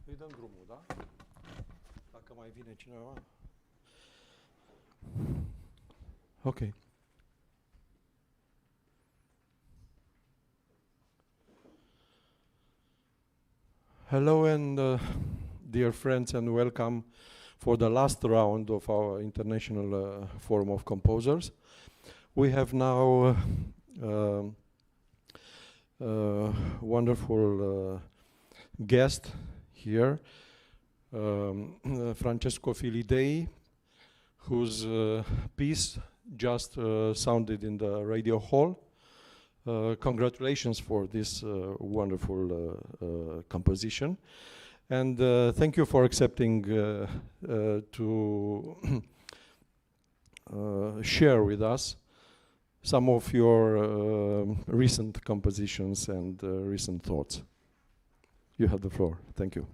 Îi dăm drumul, da? Dacă mai vine cineva. Okay. Hello and dear friends, and welcome for the last round of our International Forum of Composers. We have now wonderful guest here, Francesco Filidei, whose piece just sounded in the radio hall. Congratulations for this wonderful composition, and thank you for accepting to share with us some of your recent compositions and recent thoughts. You have the floor. Thank you.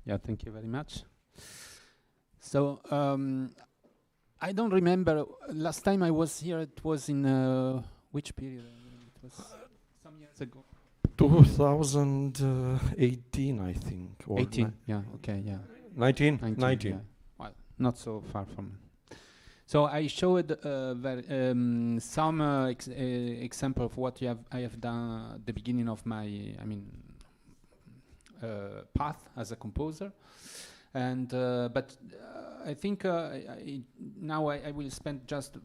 Yeah, thank you very much. So I don't remember last time I was here. It was in which period? It was some years ago. 2018, I think. Or 18. Yeah. Okay. Yeah. 19. 19. Yeah. Well, not so far from. So I showed some example of what I have done at the beginning of my, path as a composer, and but I think now I will spend just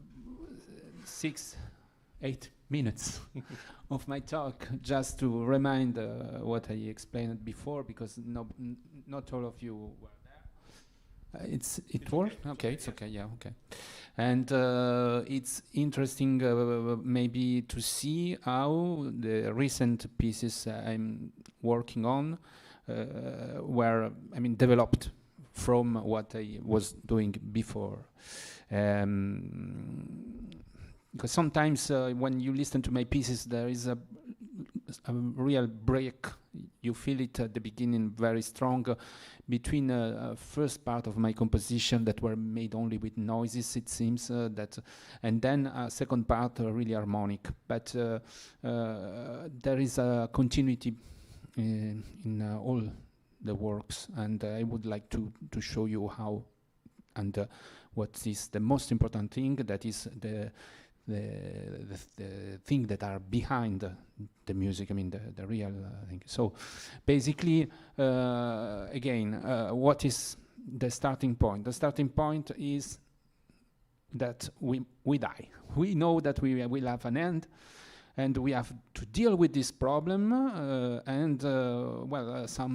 6-8 minutes of my talk just to remind what I explained before, because not all of you were there. It worked? Okay, it's okay. Yeah, okay. And it's interesting maybe to see how the recent pieces I'm working on were, developed from what I was doing before. Because sometimes when you listen to my pieces, there is a real break. You feel it at the beginning very strong between first part of my composition that were made only with noises, it seems, and then a second part really harmonic. But there is a continuity in all the works, and I would like to show you how and what is the most important thing, that is the thing that are behind the music, the real thing. So basically, again, what is the starting point? The starting point is that we die. We know that we will have an end, and we have to deal with this problem.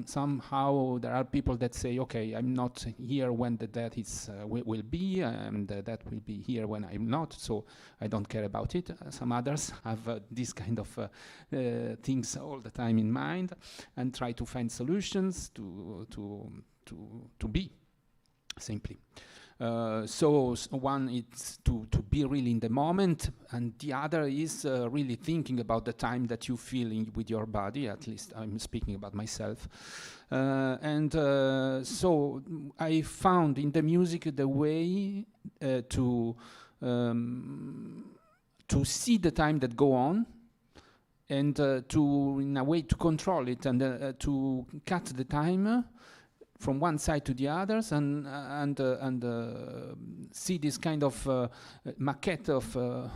Somehow there are people that say, okay, I'm not here when the death is will be, and that will be here when I'm not, so I don't care about it. Some others have this kind of things all the time in mind and try to find solutions to be simply. So one is to be really in the moment, and the other is really thinking about the time that you feel with your body. At least I'm speaking about myself. So I found in the music the way to see the time that go on, and to, in a way, to control it, and to cut the time from one side to the others, and see this kind of maquette of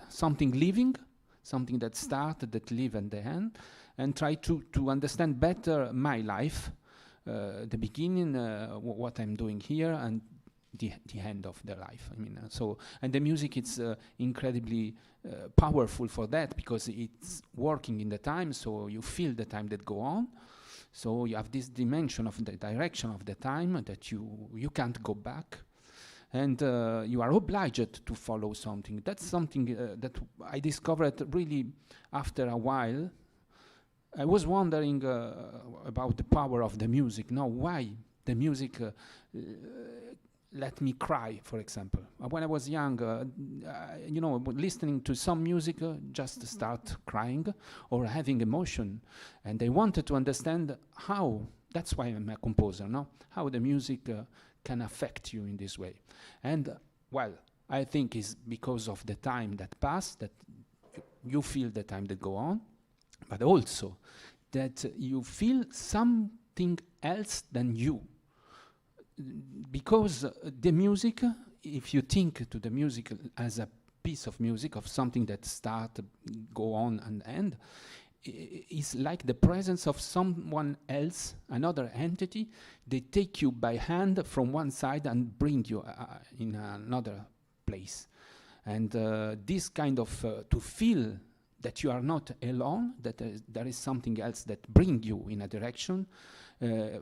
something living, something that started, that live, and the end, and try to understand better my life, the beginning, what I'm doing here, and the end of the life. And the music, it's incredibly powerful for that, because it's working in the time, so you feel the time that go on. So you have this dimension of the direction of the time that you can't go back, and you are obliged to follow something. That's something that I discovered really after a while. I was wondering about the power of the music. Now, why the music let me cry, for example. When I was young, listening to some music, just start crying or having emotion. And I wanted to understand how, that's why I'm a composer, no? How the music can affect you in this way. And, I think it's because of the time that passed, that you feel the time that go on, but also that you feel some something else than you. Because the music, if you think to the music as a piece of music, of something that start, go on and end, is like the presence of someone else, another entity. They take you by hand from one side and bring you in another place. And this kind of, to feel that you are not alone, that there is something else that brings you in a direction,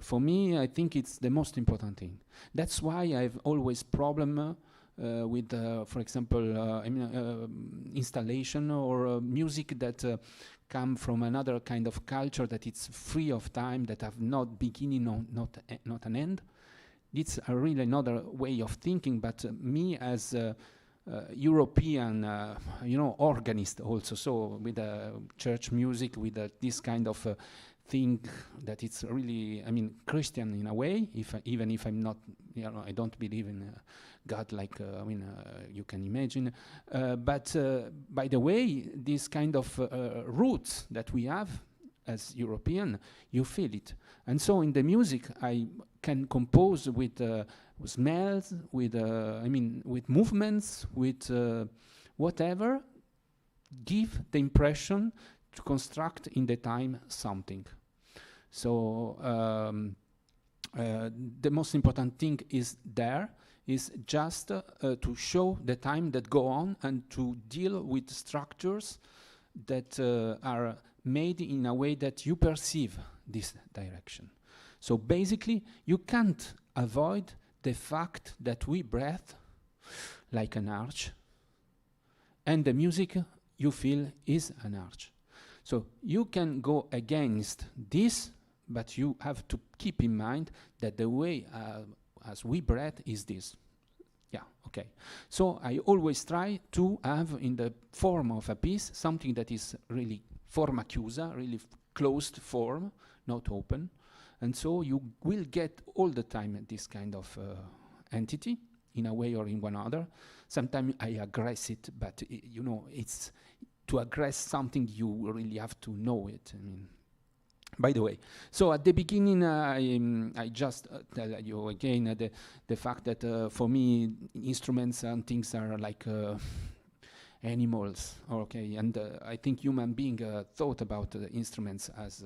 for me, I think it's the most important thing. That's why I've always problem with, for example, installation or music that come from another kind of culture, that it's free of time, that have not beginning or not an end. It's really another way of thinking, but me as European, organist also, so with church music, with this kind of thing that it's really, Christian in a way, even if I'm not, I don't believe in God like, you can imagine. But by the way, this kind of roots that we have as European, you feel it. And so in the music, I can compose with smells, with movements, with whatever, give the impression to construct in the time something. So the most important thing is just to show the time that go on and to deal with structures that are made in a way that you perceive this direction. So basically, you can't avoid the fact that we breathe like an arch, and the music you feel is an arch. So you can go against this, but you have to keep in mind that the way as we breathe is this. Yeah, okay. So I always try to have in the form of a piece something that is really forma chiusa, really closed form, not open. And so you will get all the time this kind of entity in a way or in one other. Sometimes I aggress it, but it's to aggress something you really have to know it. By the way, so at the beginning, I just tell you again the fact that for me instruments and things are like animals, okay, and I think human being thought about instruments as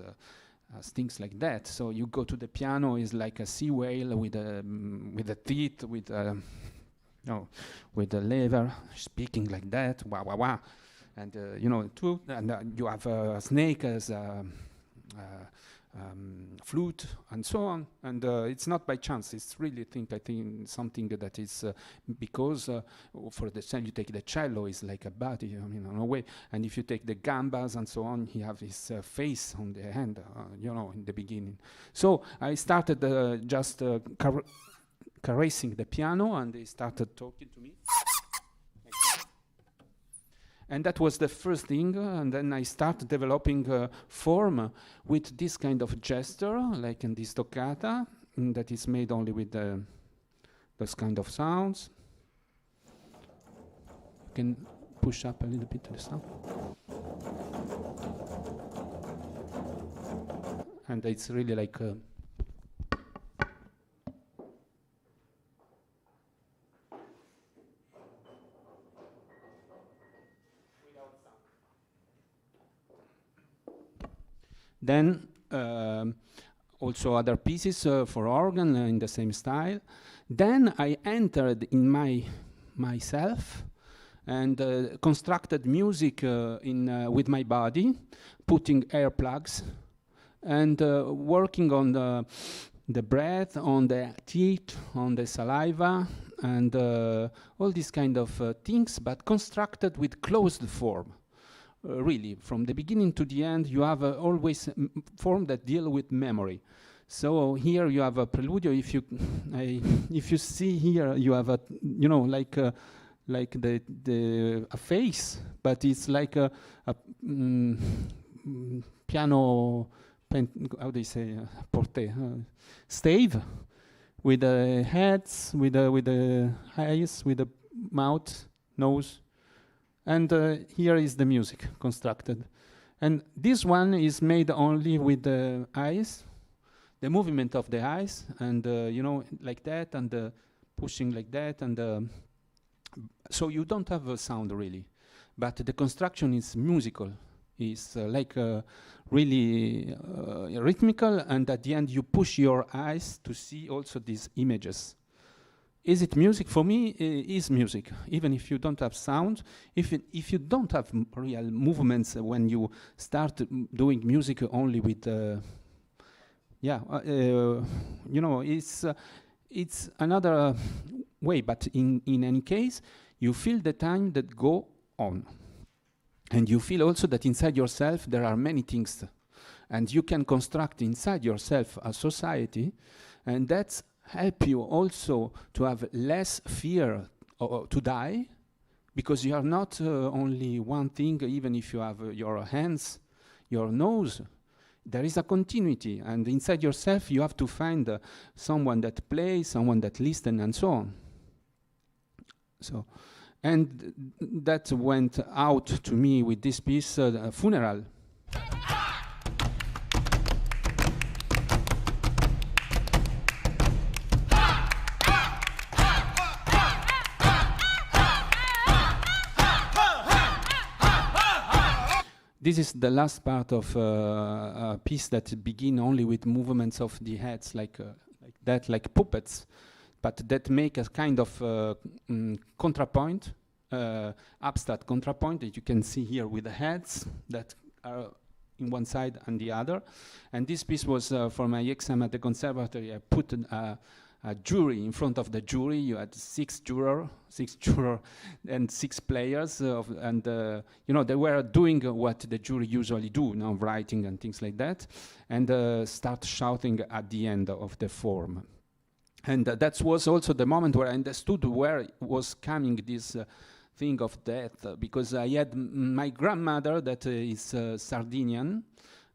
things like that. So you go to the piano is like a sea whale with a teeth, with a lever, speaking like that, wah wah wah, and you have a snake as a flute and so on, and it's not by chance. It's really I think something that is because for the cello you take the cello is like a body, in a way, and if you take the gambas and so on, he have his face on the hand, in the beginning. So I started just caressing the piano, and they started talking to me. And that was the first thing, and then I started developing form with this kind of gesture, like in this toccata, that is made only with those kind of sounds. You can push up a little bit the sound. And it's really like then also other pieces for organ in the same style. Then I entered in myself and constructed music with my body, putting air plugs and working on the breath, on the teeth, on the saliva, and all these kind of things, but constructed with closed form. Really, from the beginning to the end, you have always form that deal with memory. So here you have a preludio. If you see here, you have a a face, but it's like a piano. How do you say porte stave with the heads, with the eyes, with the mouth, nose. And here is the music constructed. And this one is made only with the eyes. the movement of the eyes, and like that, and pushing like that, and so you don't have a sound really, but the construction is musical. Is really rhythmical, and at the end you push your eyes to see also these images. Is it music? For me, is music. Even if you don't have sound, if you don't have real movements when you start doing music only with, it's another way. But in any case, you feel the time that go on. And you feel also that inside yourself there are many things, and you can construct inside yourself a society, and that's help you also to have less fear to die, because you are not only one thing. Even if you have your hands, your nose, there is a continuity, and inside yourself you have to find someone that plays, someone that listens, and so on. So. And that went out to me with this piece, Funeral. This is the last part of a piece that begin only with movements of the heads, like that, like puppets, but that make a kind of contrapoint, abstract contrapoint that you can see here with the heads that are in one side and the other. And this piece was for my exam at the conservatory. I put a jury in front of the jury. You had six juror and 6 players, and they were doing what the jury usually do, writing and things like that, and start shouting at the end of the form. And that was also the moment where I understood where was coming this thing of death, because I had my grandmother that is Sardinian,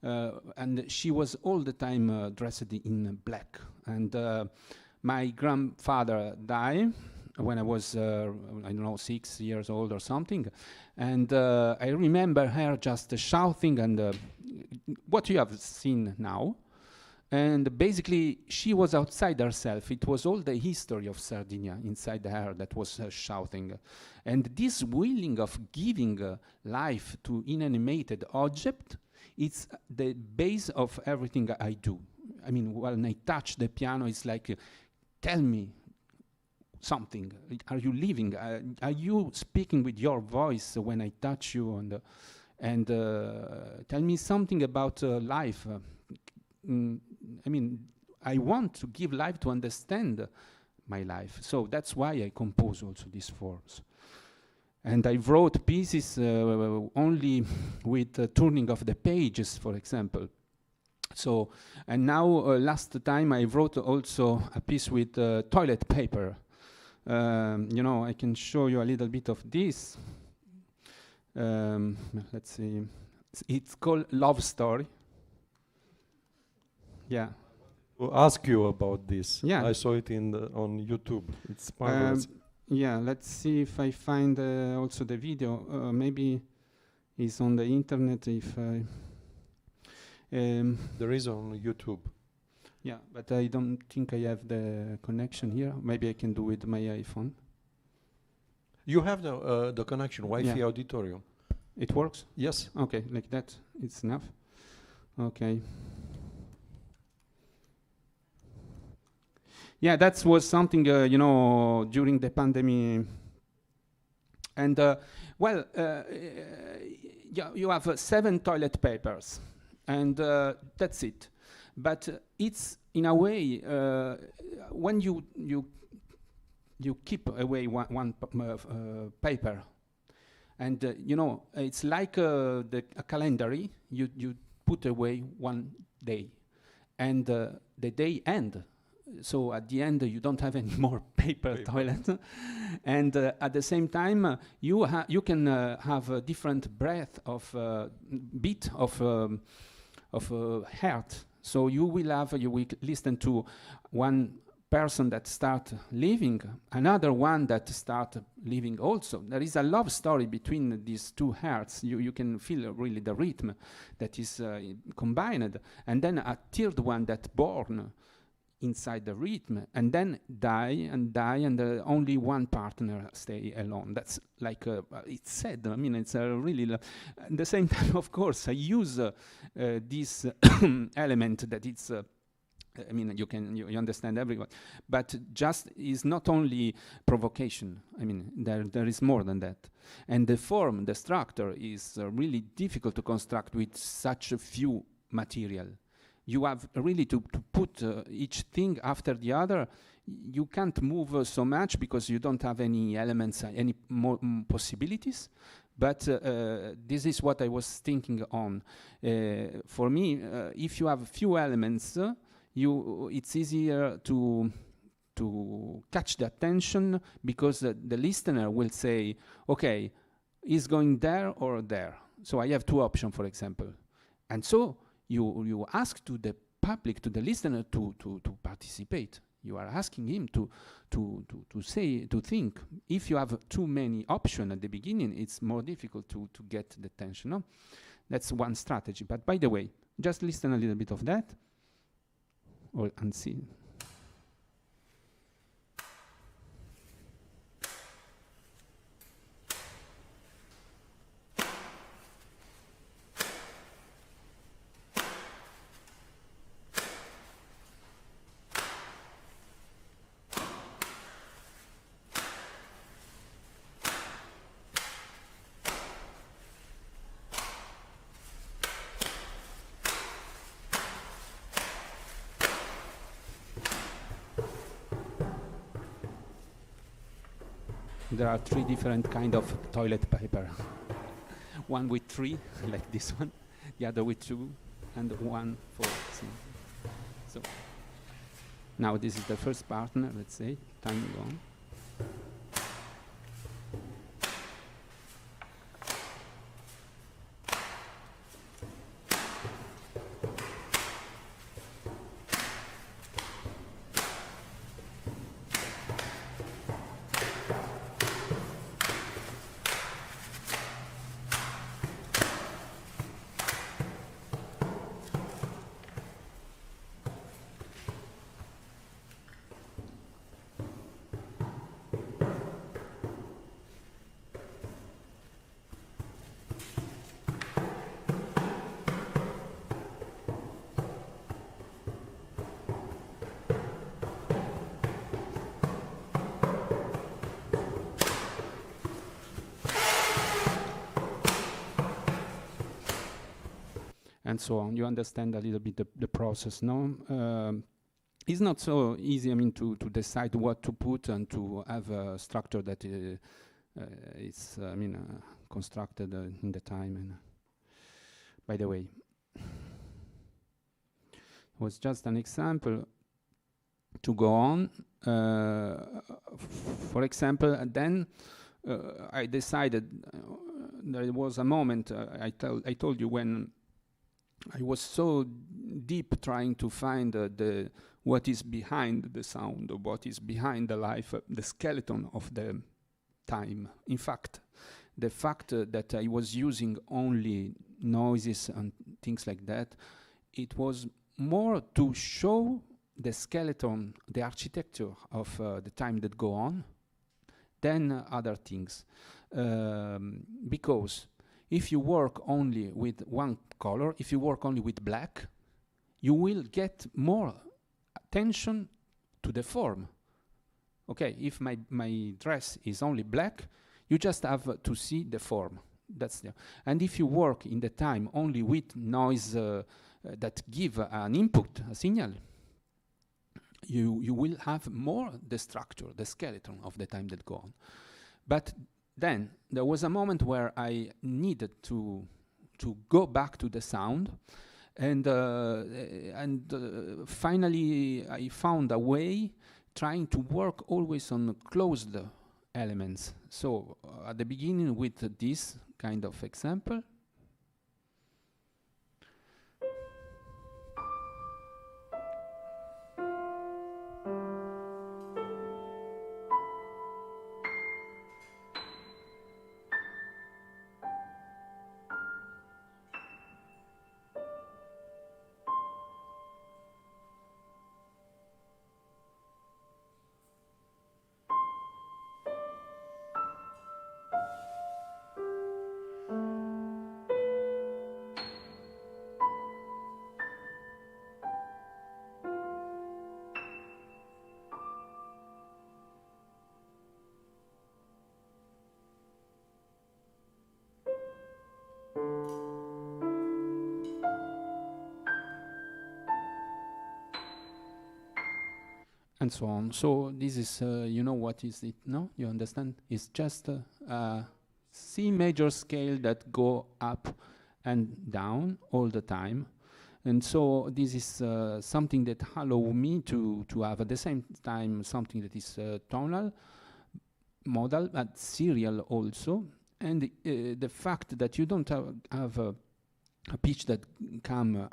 and she was all the time dressed in black. And my grandfather died when I was, 6 years old or something. And I remember her just shouting, and what you have seen now. And basically, she was outside herself. It was all the history of Sardinia inside her that was shouting. And this willing of giving life to inanimated object, it's the base of everything I do. I mean, when I touch the piano, it's like, tell me something. Are you living? Are you speaking with your voice when I touch you? And tell me something about life. I want to give life to understand my life. So that's why I compose also these forms. And I wrote pieces only with turning of the pages, for example. So, and now last time I wrote also a piece with toilet paper. I can show you a little bit of this. Let's see. It's called Love Story. Yeah. To ask you about this. Yeah. I saw it on YouTube. It's marvelous. Yeah, let's see if I find also the video. Maybe it's on the internet. If I there is on YouTube. Yeah, but I don't think I have the connection here. Maybe I can do with my iPhone. You have the connection, Wi-Fi auditorium. It works? Yes. Okay, like that. It's enough. Okay. Yeah, that was something, during the pandemic. And, you have 7 toilet papers, and that's it. But it's, in a way, when you keep away one paper, and, it's like a calendar. You put away one day, and the day ends. So at the end, you don't have any more paper toilet, and at the same time, you can have a different breath of beat of heart. So you will listen to one person that start living, another one that start living also. There is a love story between these two hearts. You can feel really the rhythm that is combined, and then a third one that born inside the rhythm, and then die, and only one partner stay alone. That's like it's sad. I mean, it's really. At the same time, of course, I use this element that it's. I mean, you understand everyone, but just is not only provocation. I mean, there is more than that, and the form, the structure, is really difficult to construct with such a few material. You have really to put each thing after the other. You can't move so much because you don't have any elements, any more possibilities. But this is what I was thinking on. For me, if you have few elements, it's easier to catch the attention, because the listener will say, okay, is going there or there. So I have two options, for example. And so you ask to the public, to the listener, to participate. You are asking him to think. If you have too many options at the beginning, it's more difficult to get the attention. No? That's one strategy. But by the way, just listen a little bit of that, and see. There are 3 different kind of toilet paper. One with 3, like this one, the other with 2, and one for single. So now this is the first partner, let's say, time gone. And so on. You understand a little bit the process, no? It's not so easy, I mean, to decide what to put and to have a structure that is, constructed in the time. And by the way, it was just an example to go on. For example, and then I decided, there was a moment, I told you, when I was so deep trying to find what is behind the sound, or what is behind the life, the skeleton of the time. In fact, the fact that I was using only noises and things like that, it was more to show the skeleton, the architecture of the time that go on, than other things. Because if you work only with one color, if you work only with black, you will get more attention to the form. Okay, if my dress is only black, you just have to see the form. That's the. And if you work in the time only with noise that give an input, a signal, you will have more the structure, the skeleton of the time that go on. But then there was a moment where I needed to go back to the sound, and finally I found a way trying to work always on closed elements. So at the beginning with this kind of example. and so on. So this is, you know what is it, no? You understand? It's just a C major scale that go up and down all the time. And so this is something that allow me to have at the same time something that is tonal, modal, but serial also. And the fact that you don't have a pitch that come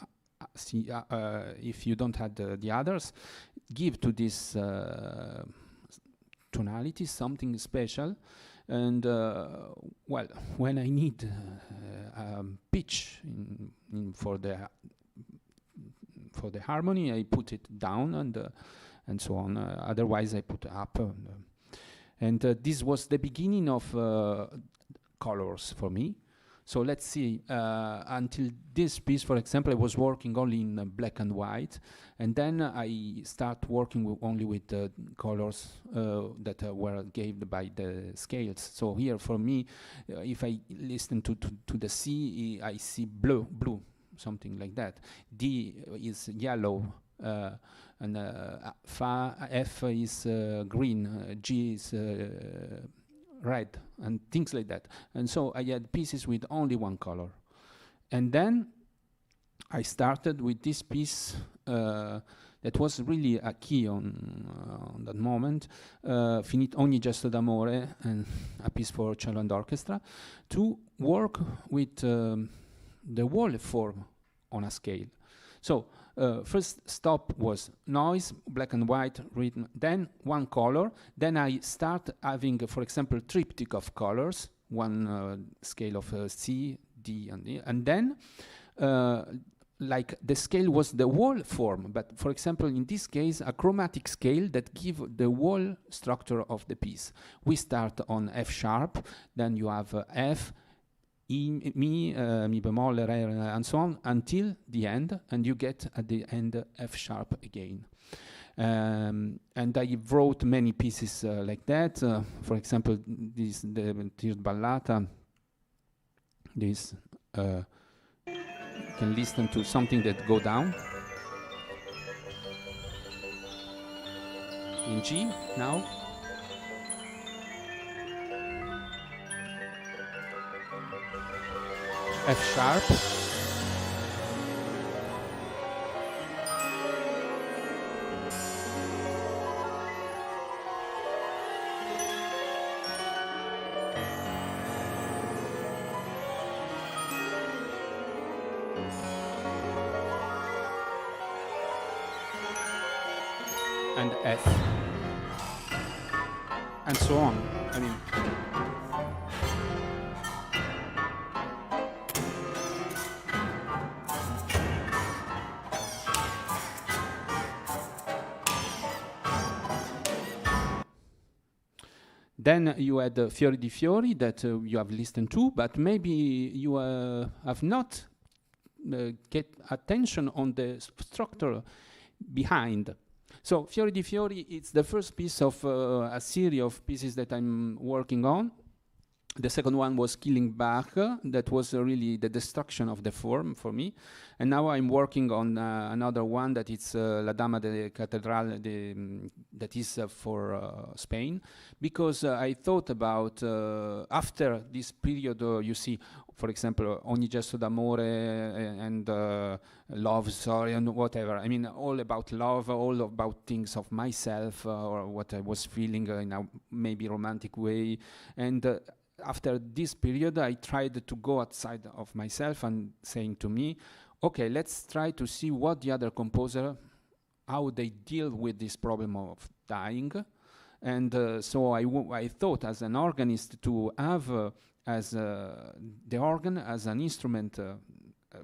if you don't have the others, give to this tonality something special. And well, when I need pitch for the harmony, I put it down and so on. Otherwise, I put up. And this was the beginning of colors for me. So let's see, until this piece, for example, I was working only in black and white, and then I start working only with colors that were given by the scales. So here for me, if I listen to the C, I see blue, something like that. D is yellow, and F is green, G is red, and things like that. And so I had pieces with only one color. And then I started with this piece that was really a key on that moment, Finito ogni gesto d'amore, and a piece for cello and orchestra, to work with the whole form on a scale. So first stop was noise, black and white, rhythm, then one color. Then I start having, for example, triptych of colors, one scale of C, D, and E. And then, like the scale was the whole form, but for example, in this case, a chromatic scale that give the whole structure of the piece. We start on F sharp, then you have F, E, mi bemolle, re, and so on until the end, and you get at the end F sharp again. And I wrote many pieces like that. For example, this the Tiered Ballata. This you can listen to something that go down in G now. F sharp, and F, and so on. I mean, then you had Fiori di Fiori that you have listened to, but maybe you have not get attention on the structure behind. So Fiori di Fiori, it's the first piece of a series of pieces that I'm working on. The second one was Killing Bach. That was really the destruction of the form for me. And now I'm working on another one that is La Dama de Catedral, that is for Spain. Because I thought about, after this period, you see, for example, Ogni gesto d'amore and love story and whatever. I mean, all about love, all about things of myself or what I was feeling in a maybe romantic way. And after this period, I tried to go outside of myself and saying to me, okay, let's try to see what the other composer, how they deal with this problem of dying. And so I thought as an organist to have as the organ as an instrument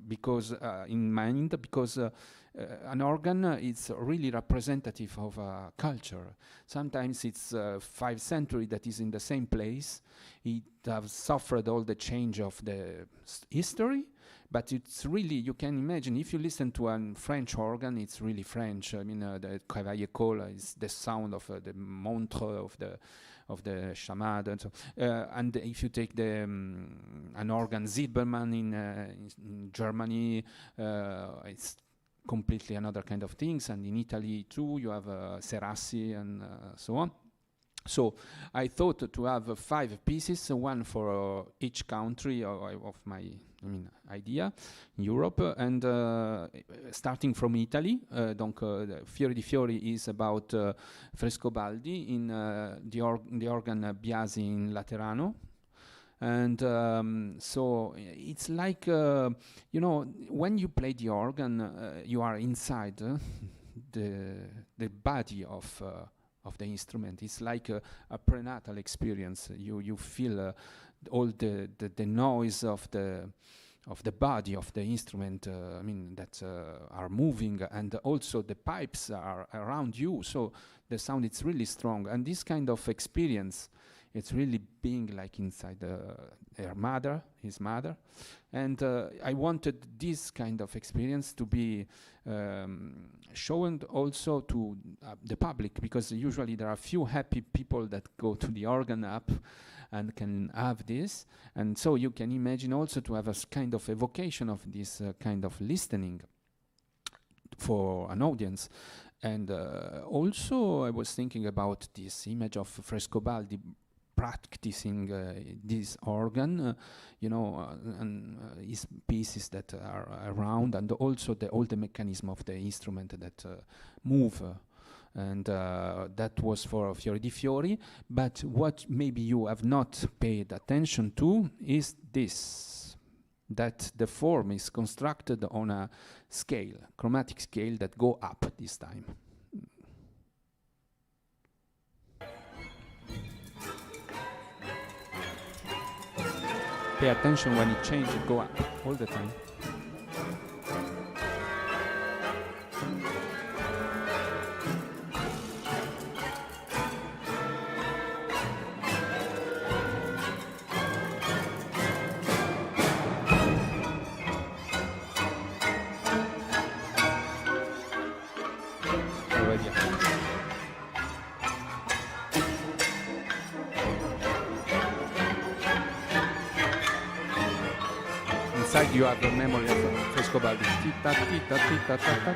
because in mind, because an organ is really representative of a culture. Sometimes it's 5 centuries that is in the same place. It has suffered all the change of the history, but it's really, you can imagine, if you listen to a French organ, it's really French. I mean, the Cavaillé-Coll is the sound of the montre of the chamade, and so. And if you take the an organ Zilbermann in Germany, it's completely another kind of things. And in Italy too, you have Serassi and so on. So I thought to have 5 pieces, one for each country of my idea in Europe, and starting from Italy. Donc Fiori di Fiori is about Frescobaldi in the organ Biasi in Laterano. And so it's like, when you play the organ, you are inside the body of the instrument. It's like a prenatal experience. You feel all the noise of the body of the instrument, that are moving, and also the pipes are around you. So the sound is really strong, and this kind of experience, it's really being like inside his mother. And I wanted this kind of experience to be shown also to the public, because usually there are few happy people that go to the organ app and can have this. And so you can imagine also to have a kind of evocation of this kind of listening for an audience. And also I was thinking about this image of Frescobaldi practicing this organ, and his pieces that are around, and also all the mechanism of the instrument that move. And that was for Fiori di Fiori. But what maybe you have not paid attention to is this, that the form is constructed on a scale, chromatic scale, that go up this time. Pay attention when it changes, it go up all the time. Already. Inside you have the memory of Frescobaldi. Tita, tita, tita, ta, ta.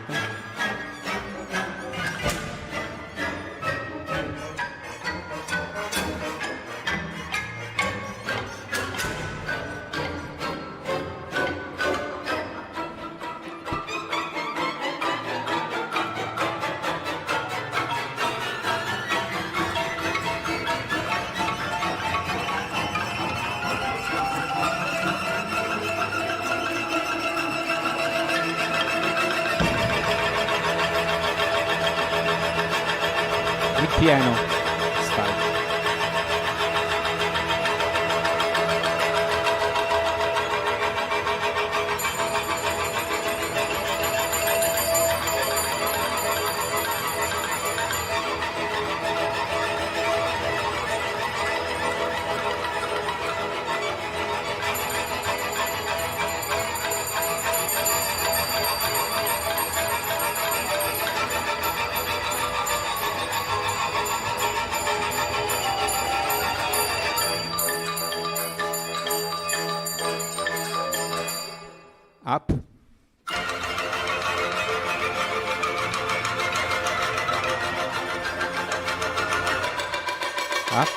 Piano style. Up. Up.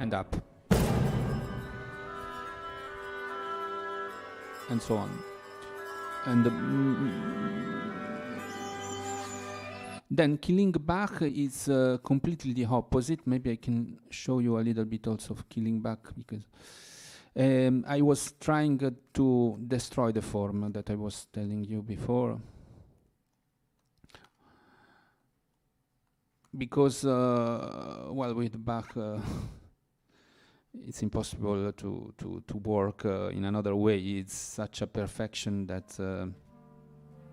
And up. And so on. And then Killing Bach is completely the opposite. Maybe I can show you a little bit also of Killing Bach, because I was trying to destroy the form that I was telling you before. because well, with Bach, it's impossible to work in another way. It's such a perfection that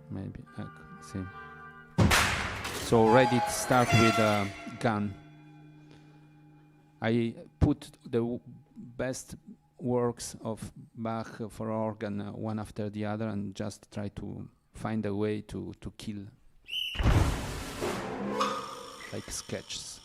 maybe see. So already it start with a gun. I put the best works of Bach for organ one after the other and just try to find a way to kill, like sketches.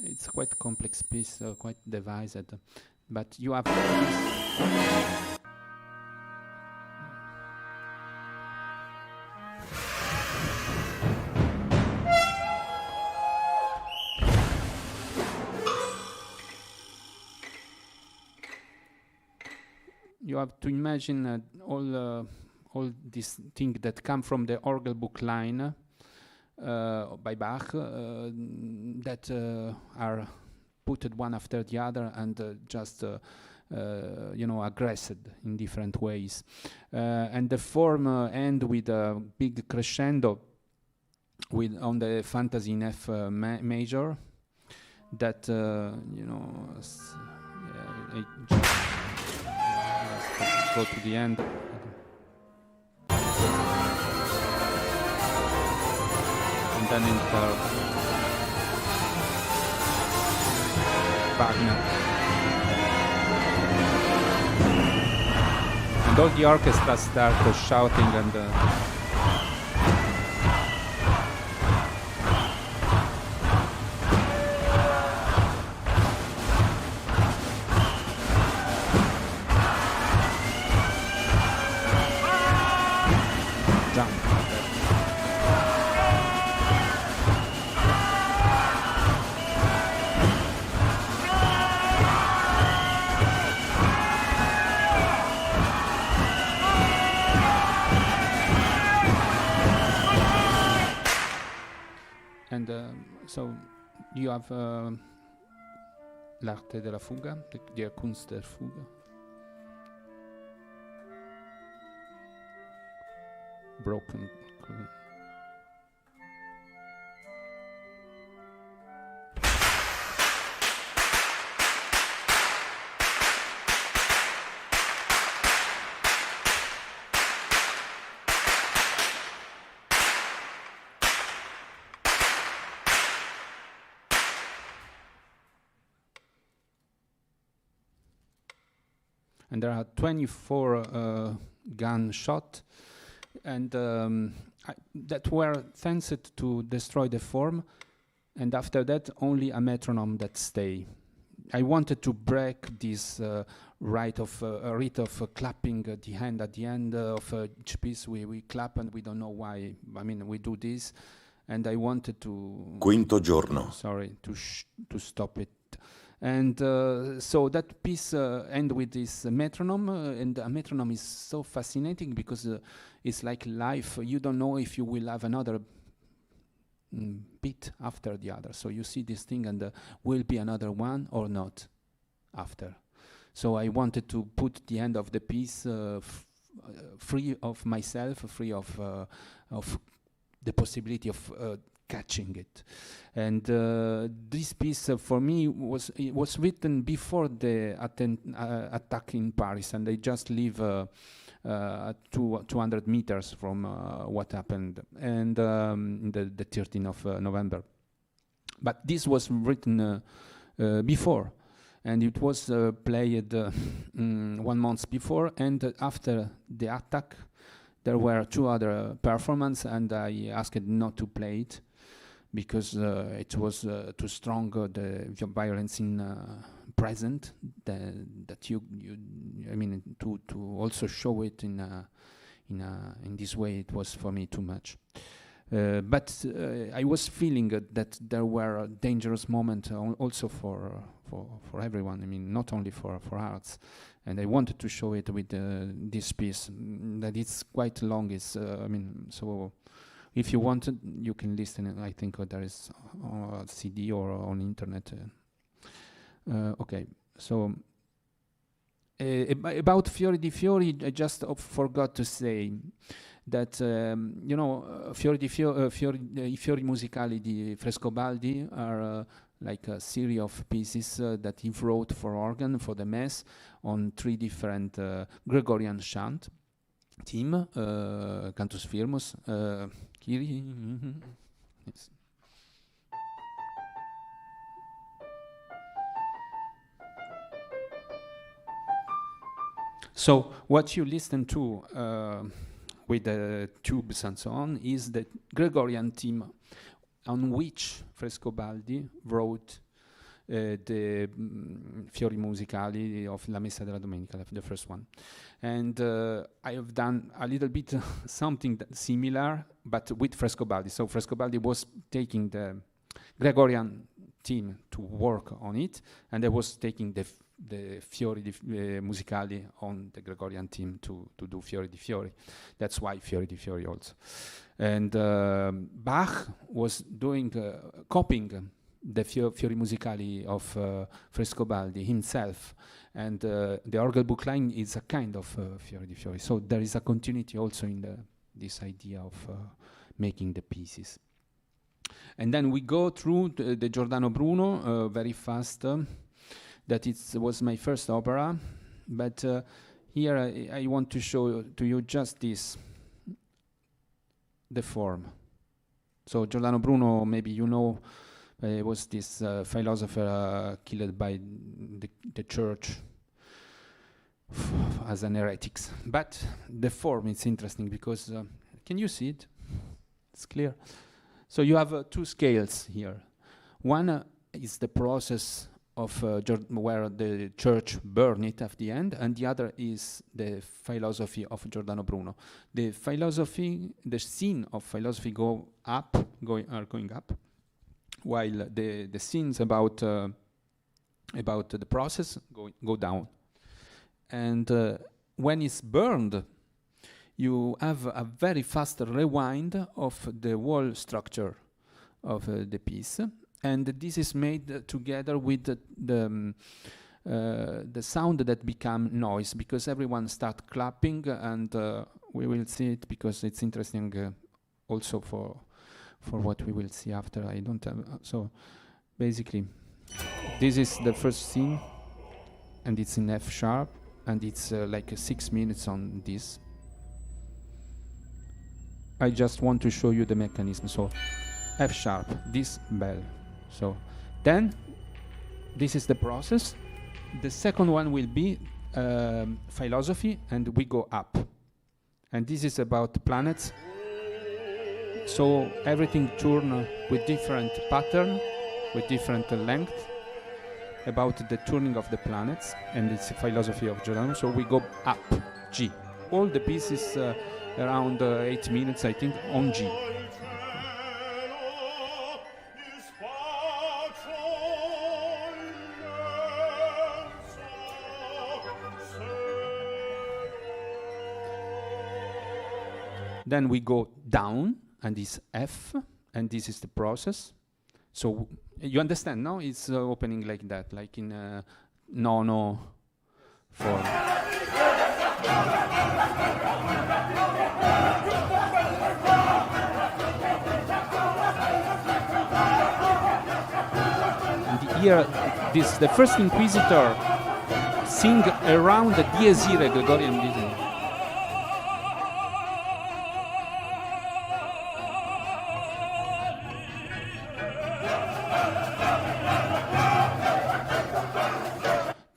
It's quite a complex piece, quite devised, but you have you have to imagine all these things that come from the organ book line by Bach that are put one after the other and just aggressed in different ways, and the form end with a big crescendo with on the Fantasy in F major that let's go to the end. And then enter Wagner. And all the orchestra start shouting and jump. And so you have l'arte della fuga, the Kunst der Fuga. Broken. And there are 24 gun shot, and that were thanks to destroy the form, and after that only a metronome that stay. I wanted to break this rite of clapping the hand at the end of each piece. We clap and we don't know why. I mean, we do this, and I wanted to. Quinto giorno. Sorry, to stop it. And so that piece end with this metronome, and a metronome is so fascinating because it's like life. You don't know if you will have another beat after the other. So you see this thing and will be another one or not after. So I wanted to put the end of the piece free of myself, free of the possibility of catching it. And this piece for me was written before the attack in Paris, and I just live 200 meters from what happened, and the 13th of November. But this was written before, and it was played 1 month before, and after the attack there were 2 other performances, and I asked not to play it because it was too strong, the violence in present, that you I mean, to also show it in this way, it was for me too much. But I was feeling that there were dangerous moments also for everyone. I mean, not only for arts. And I wanted to show it with this piece. That it's quite long. It's so if you want it, you can listen. I think there is a CD or on internet. Okay, so about Fiori di Fiori, I just forgot to say that i fiori musicali di Frescobaldi are like a series of pieces that he wrote for organ for the mass on 3 different Gregorian chant theme, Cantus Firmus, Kyrie. Yes. So what you listen to with the tubes and so on is the Gregorian theme on which Frescobaldi wrote the Fiori Musicali of La Messa della Domenica, the first one. And I have done a little bit something similar, but with Frescobaldi. So Frescobaldi was taking the Gregorian theme to work on it, and I was taking the Fiori Musicali on the Gregorian theme to do Fiori di Fiori. That's why Fiori di Fiori also. And Bach was doing, copying the Fiori Musicali of Frescobaldi himself. And the organ book line is a kind of Fiori di Fiori. So there is a continuity also in this idea of making the pieces. And then we go through the Giordano Bruno very fast. That was my first opera, but here I want to show to you just this, the form. So Giordano Bruno, maybe you know, was this philosopher killed by the church as an heretic. But the form is interesting because, can you see it? It's clear. So you have 2 scales here. One is the process of where the church burned it at the end, and the other is the philosophy of Giordano Bruno. The scene of philosophy are going up, while the scenes about the process go down. And when it's burned, you have a very fast rewind of the whole structure of the piece. And this is made together with the sound that become noise, because everyone start clapping, and we will see it because it's interesting also for what we will see after. I don't have so basically this is the first scene, and it's in F sharp, and it's like 6 minutes on this. I just want to show you the mechanism. So F sharp, this bell. So then this is the process. The second one will be philosophy, and we go up. And this is about planets. So everything turn with different pattern, with different length, about the turning of the planets, and it's the philosophy of Giordano. So we go up, G. All the pieces around 8 minutes, I think, on G. Then we go down, and this F, and this is the process. So you understand, no? It's opening like that, like in nono form. And here, the first inquisitor sing around the Dies Irae Gregorian rhythm.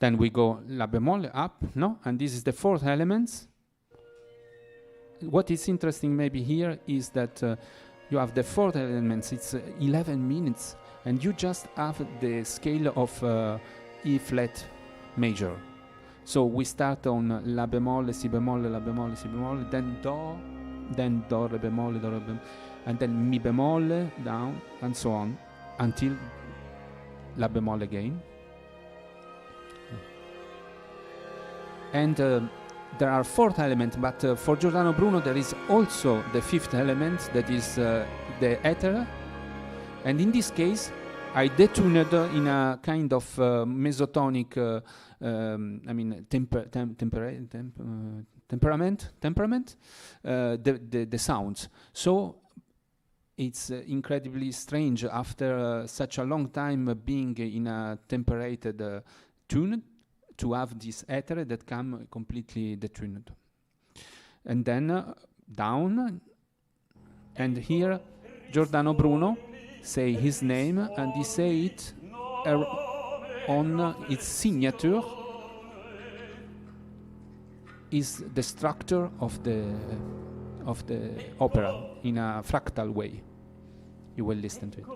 Then we go La bemolle up, no? And this is the 4th element. What is interesting maybe here is that you have the 4th element, it's 11 minutes, and you just have the scale of E flat major. So we start on La bemolle, Si bemolle, La bemolle, Si bemolle, then Do, Re bemolle, Do, Re bemolle. and then mi bemolle down, and so on, until la bemolle again. And there are fourth elements, but for Giordano Bruno there is also the fifth element, that is the ether. And in this case, I detuned in a kind of mesotonic, temperament, the sounds. So it's incredibly strange after such a long time being in a temperated tune to have this ether that come completely detuned. And then down, and here Giordano Bruno say his name, and he say it on its signature is the structure of the opera in a fractal way. You will listen to it.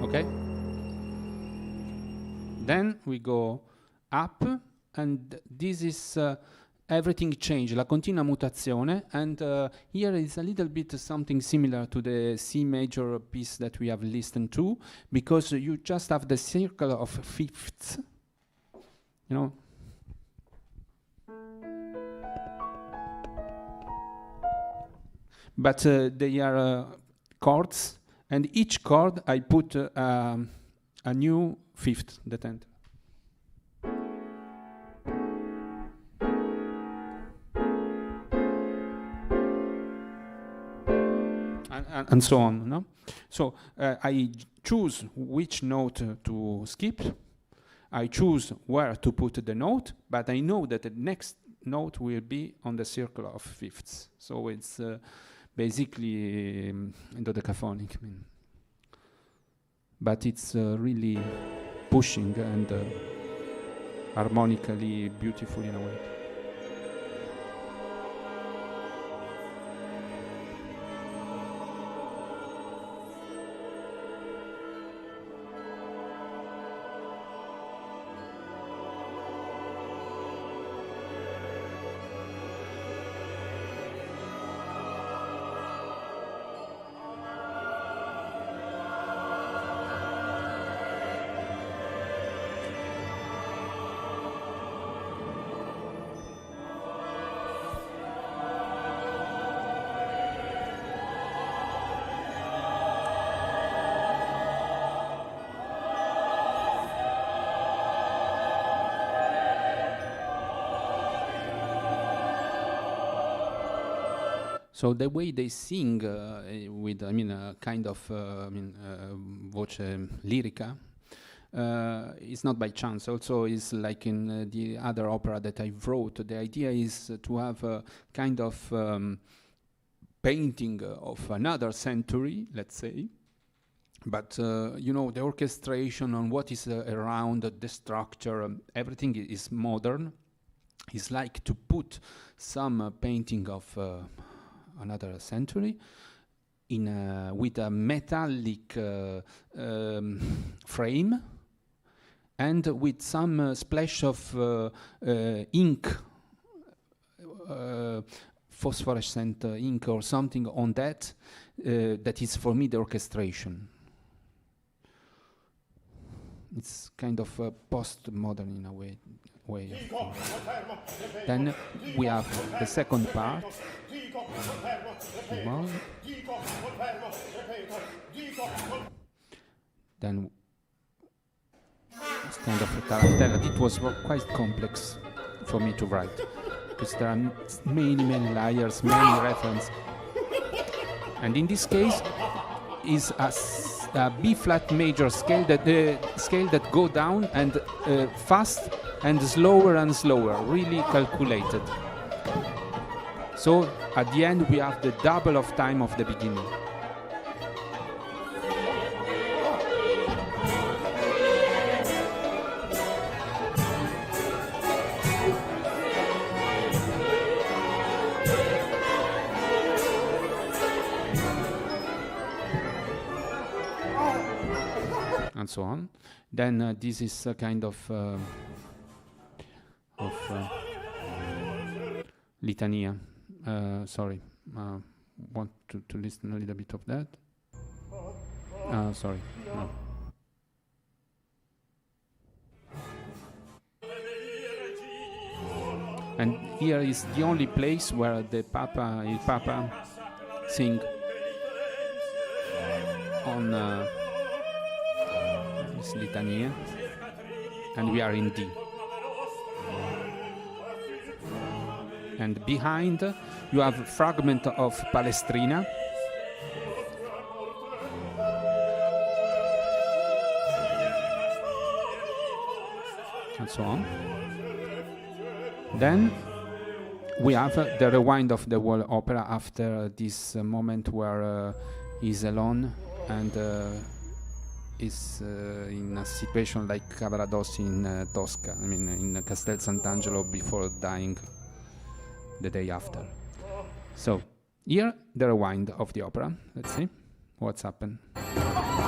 Okay? Then we go up, and this is everything changed, la continua mutazione, and here is a little bit something similar to the C major piece that we have listened to, because you just have the circle of fifths, you know. But they are chords, and each chord I put a new fifth that enter. And so on, no? So I choose which note to skip. I choose where to put the note, but I know that the next note will be on the circle of fifths. So it's basically dodecaphonic. I mean. But it's really pushing and harmonically beautiful in a way. So the way they sing with, a kind of, voce lirica, it's not by chance. Also, is like in the other opera that I wrote. The idea is to have a kind of painting of another century, let's say. But the orchestration on what is around the structure, everything is modern. It's like to put some painting of another century in with a metallic frame and with some splash of ink, phosphorescent ink or something on that. That is for me the orchestration. It's kind of post-modern in a way. Then we have the second part. Then it's kind of a tarantella. It was quite complex for me to write because there are many layers, many references. And in this case, is a B flat major scale that go down and fast and slower, really calculated. So at the end we have the double of time of the beginning. so on. Then this is a kind of litania. Sorry, want to listen a little bit of that. Sorry. No. And here is the only place where the Papa sing on this litania, and we are in D. And behind you have a fragment of Palestrina. And so on. Then we have the rewind of the whole opera after this moment where he's alone and is in a situation like Cavaradossi in Tosca, I mean in Castel Sant'Angelo before dying the day after. So here the rewind of the opera. Let's see what's happened.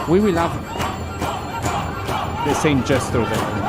We will have the same gesture there.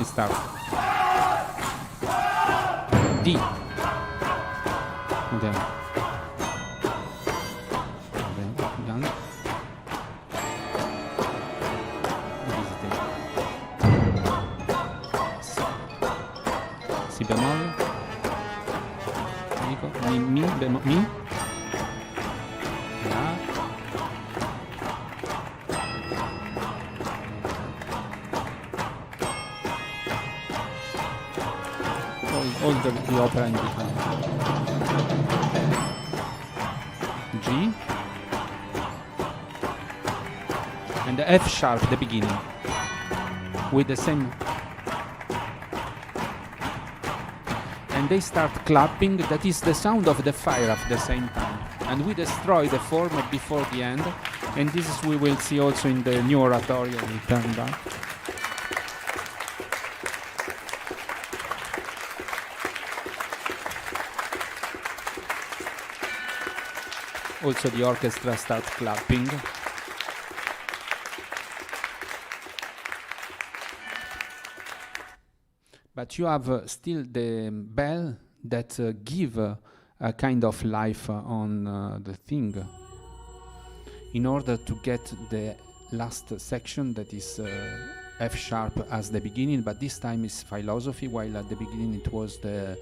Start. D. Okay. Young. Si bemol. Mi bemol. Mi. La. All the opera in behind. G and the F sharp at the beginning with the same, and they start clapping. That is the sound of the fire at the same time, and we destroy the form before the end, and this is we will see also in the new oratorio we turn back. Also the orchestra starts clapping. But you have still the bell that give a kind of life on the thing. In order to get the last section that is F sharp as the beginning, but this time is philosophy, while at the beginning it was the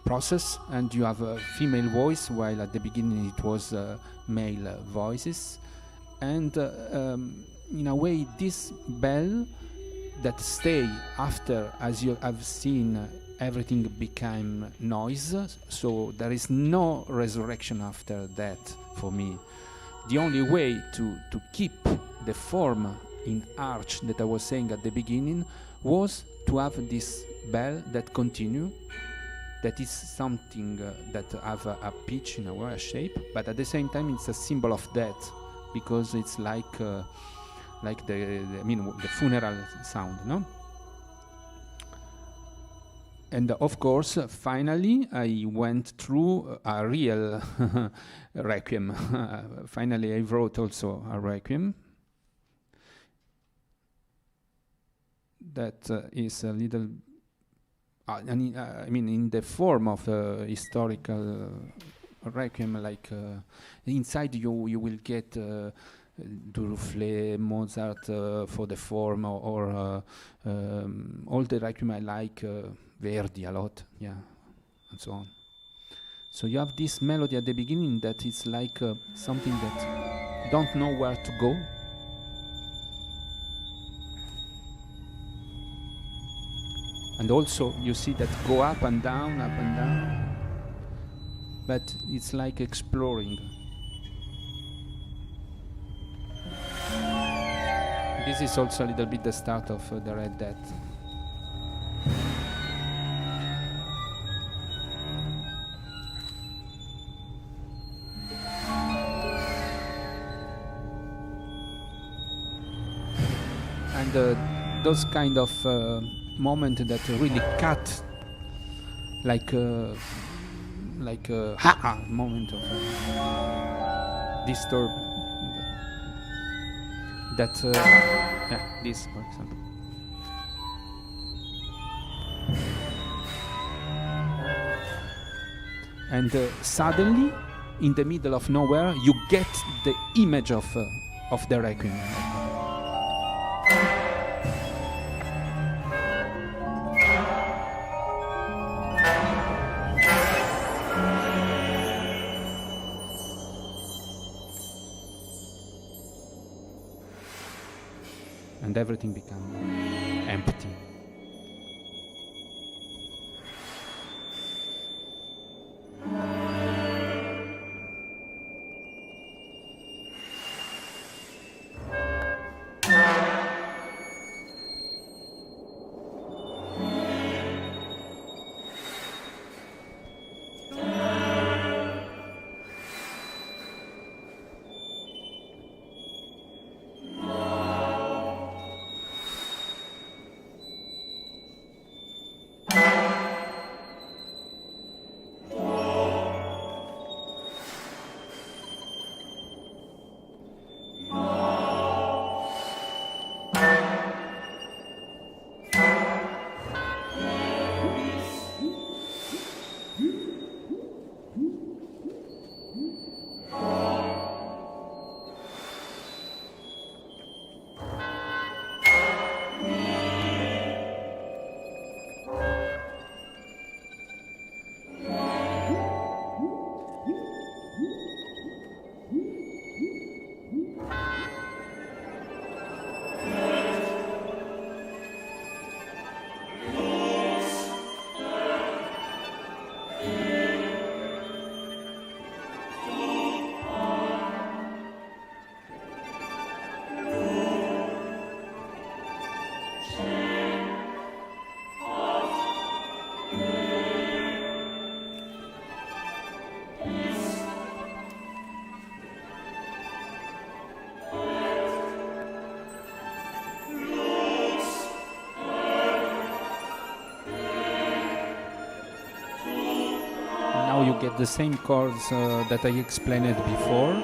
process, and you have a female voice, while at the beginning it was male voices, and in a way this bell that stay after, as you have seen, everything became noise, so there is no resurrection after that for me. The only way to keep the form in arch that I was saying at the beginning was to have this bell that continue, that is something that have a pitch in a way, a shape, but at the same time it's a symbol of death, because it's like the funeral sound, no? And of course, finally, I went through a real requiem. Finally, I wrote also a requiem that is a little, in the form of a historical requiem, like inside you will get Duruflé, Mozart for the form, or all the requiem I like, Verdi a lot, yeah, and so on. So you have this melody at the beginning that is like something that don't know where to go. And also you see that go up and down, but it's like exploring. This is also a little bit the start of the Red Death. And those kind of moment that really cut, like a moment of disturb. That yeah, this for example. And suddenly, in the middle of nowhere, you get the image of the Requiem. And everything becomes empty. Now you get the same chords that I explained before.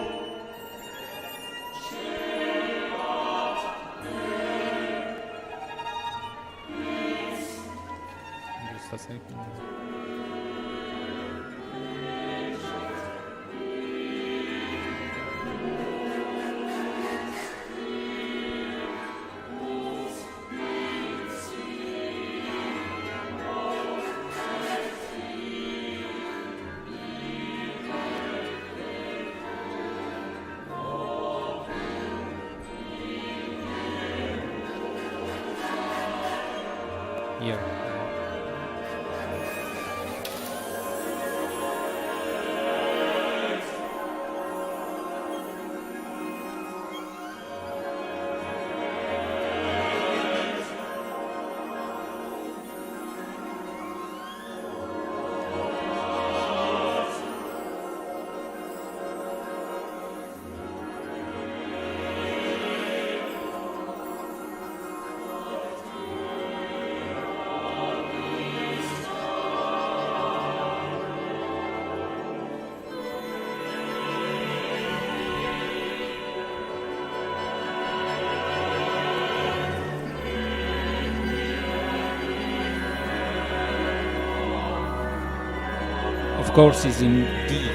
Just a second. Here. Of course, is in D.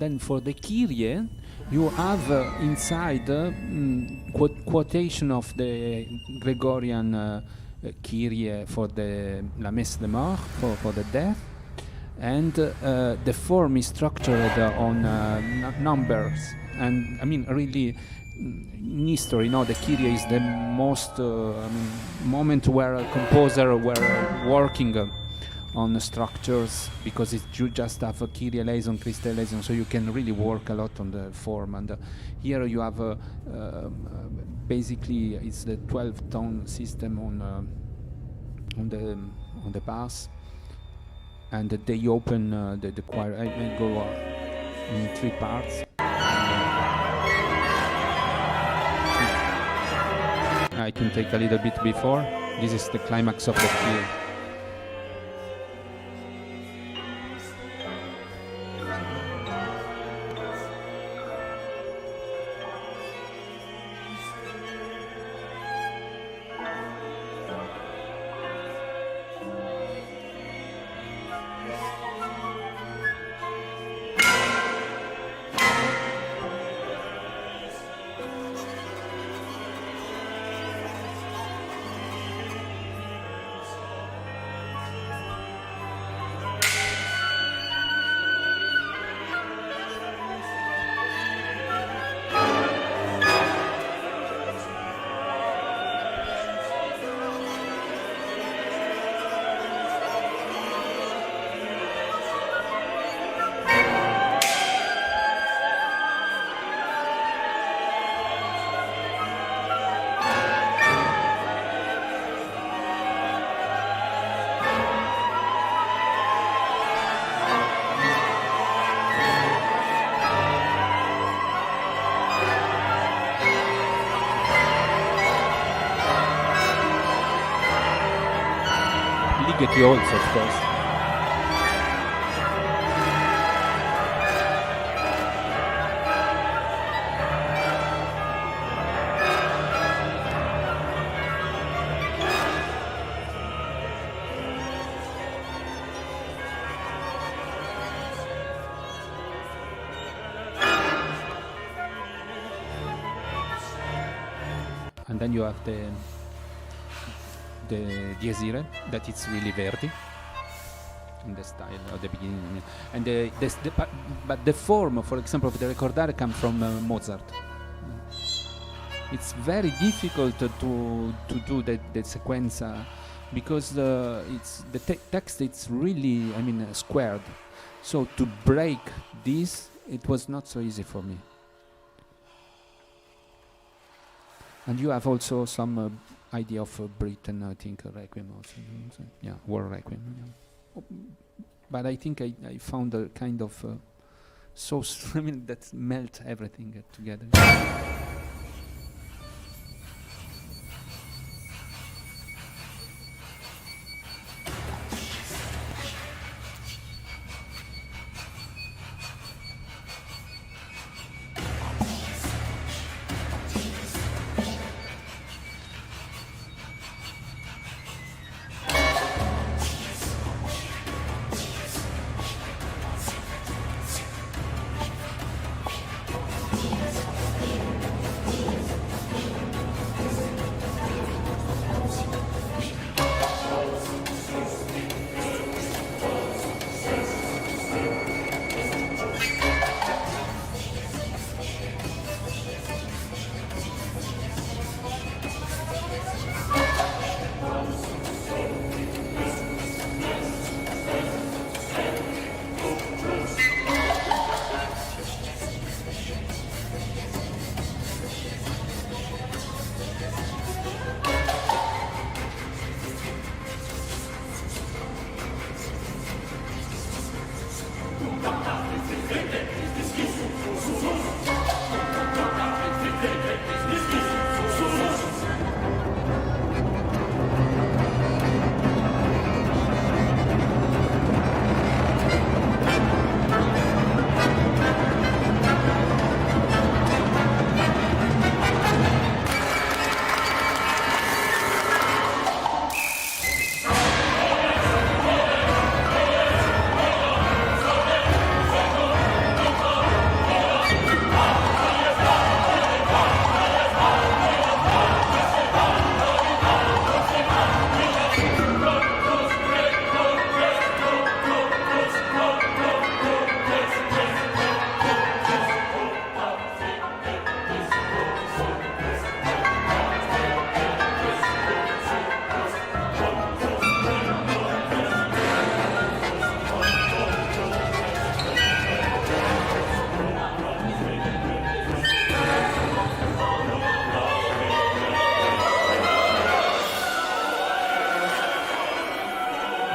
then for the Kyrie, you have inside quotation of the Gregorian Kyrie for the La Messe de Mort, for the death, and the form is structured on numbers. And I mean, really, in history, the Kyrie is the most moment where a composer were working on the structures, because you just have a Kyrie eleison, Christe eleison, so you can really work a lot on the form. And here you have basically it's the 12-tone system on the bass, and they open the choir. I go in 3 parts. I can take a little bit before. This is the climax of the Kyrie. Ligeti also, of course. And then you have the Dies Irae, that it's really Verdi in the style of the beginning, and but the form, for example, of the Recordare comes from Mozart. It's very difficult to do the sequenza, because it's the text. It's really, squared. So to break this, it was not so easy for me. And you have also some idea of Britain, I think, Requiem also. Yeah, War Requiem. Yeah. But I think I found a kind of sauce, that melt everything together.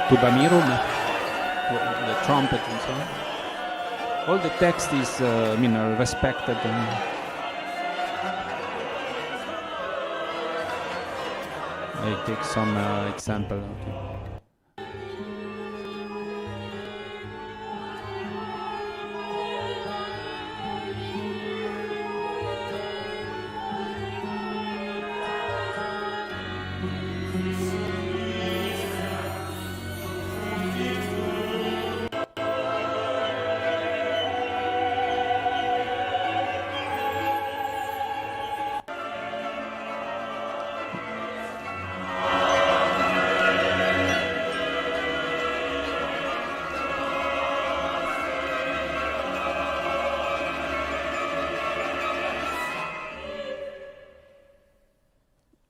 tuba mirum, the trumpet and so on. All the text is, respected. I take some example. Okay.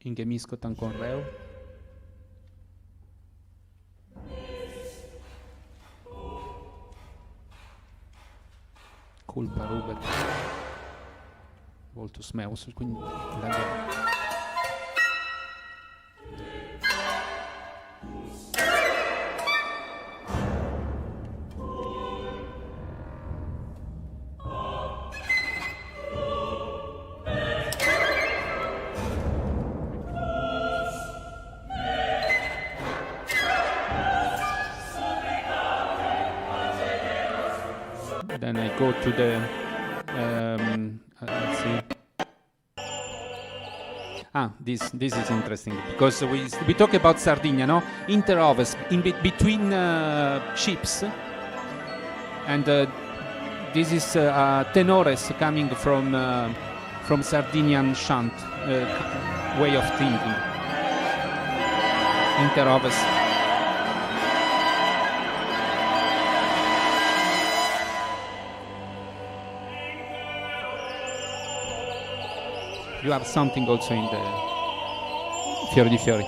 Închemisco tan conreu. Culpa rubet. Voltus meus, quindi then I go to the, let's see. This is interesting because we talk about Sardinia, no? Interovers between ships, and this is tenores coming from Sardinian chant way of thinking. Interovers. You have something also in the Fiori di Fiori.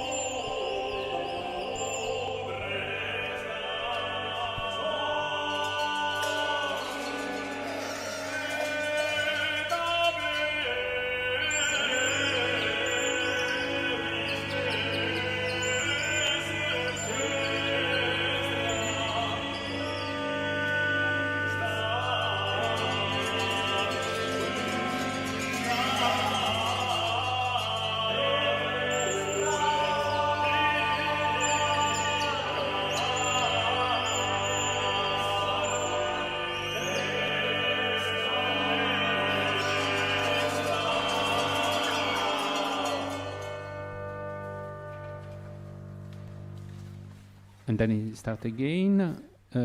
And then it start again. We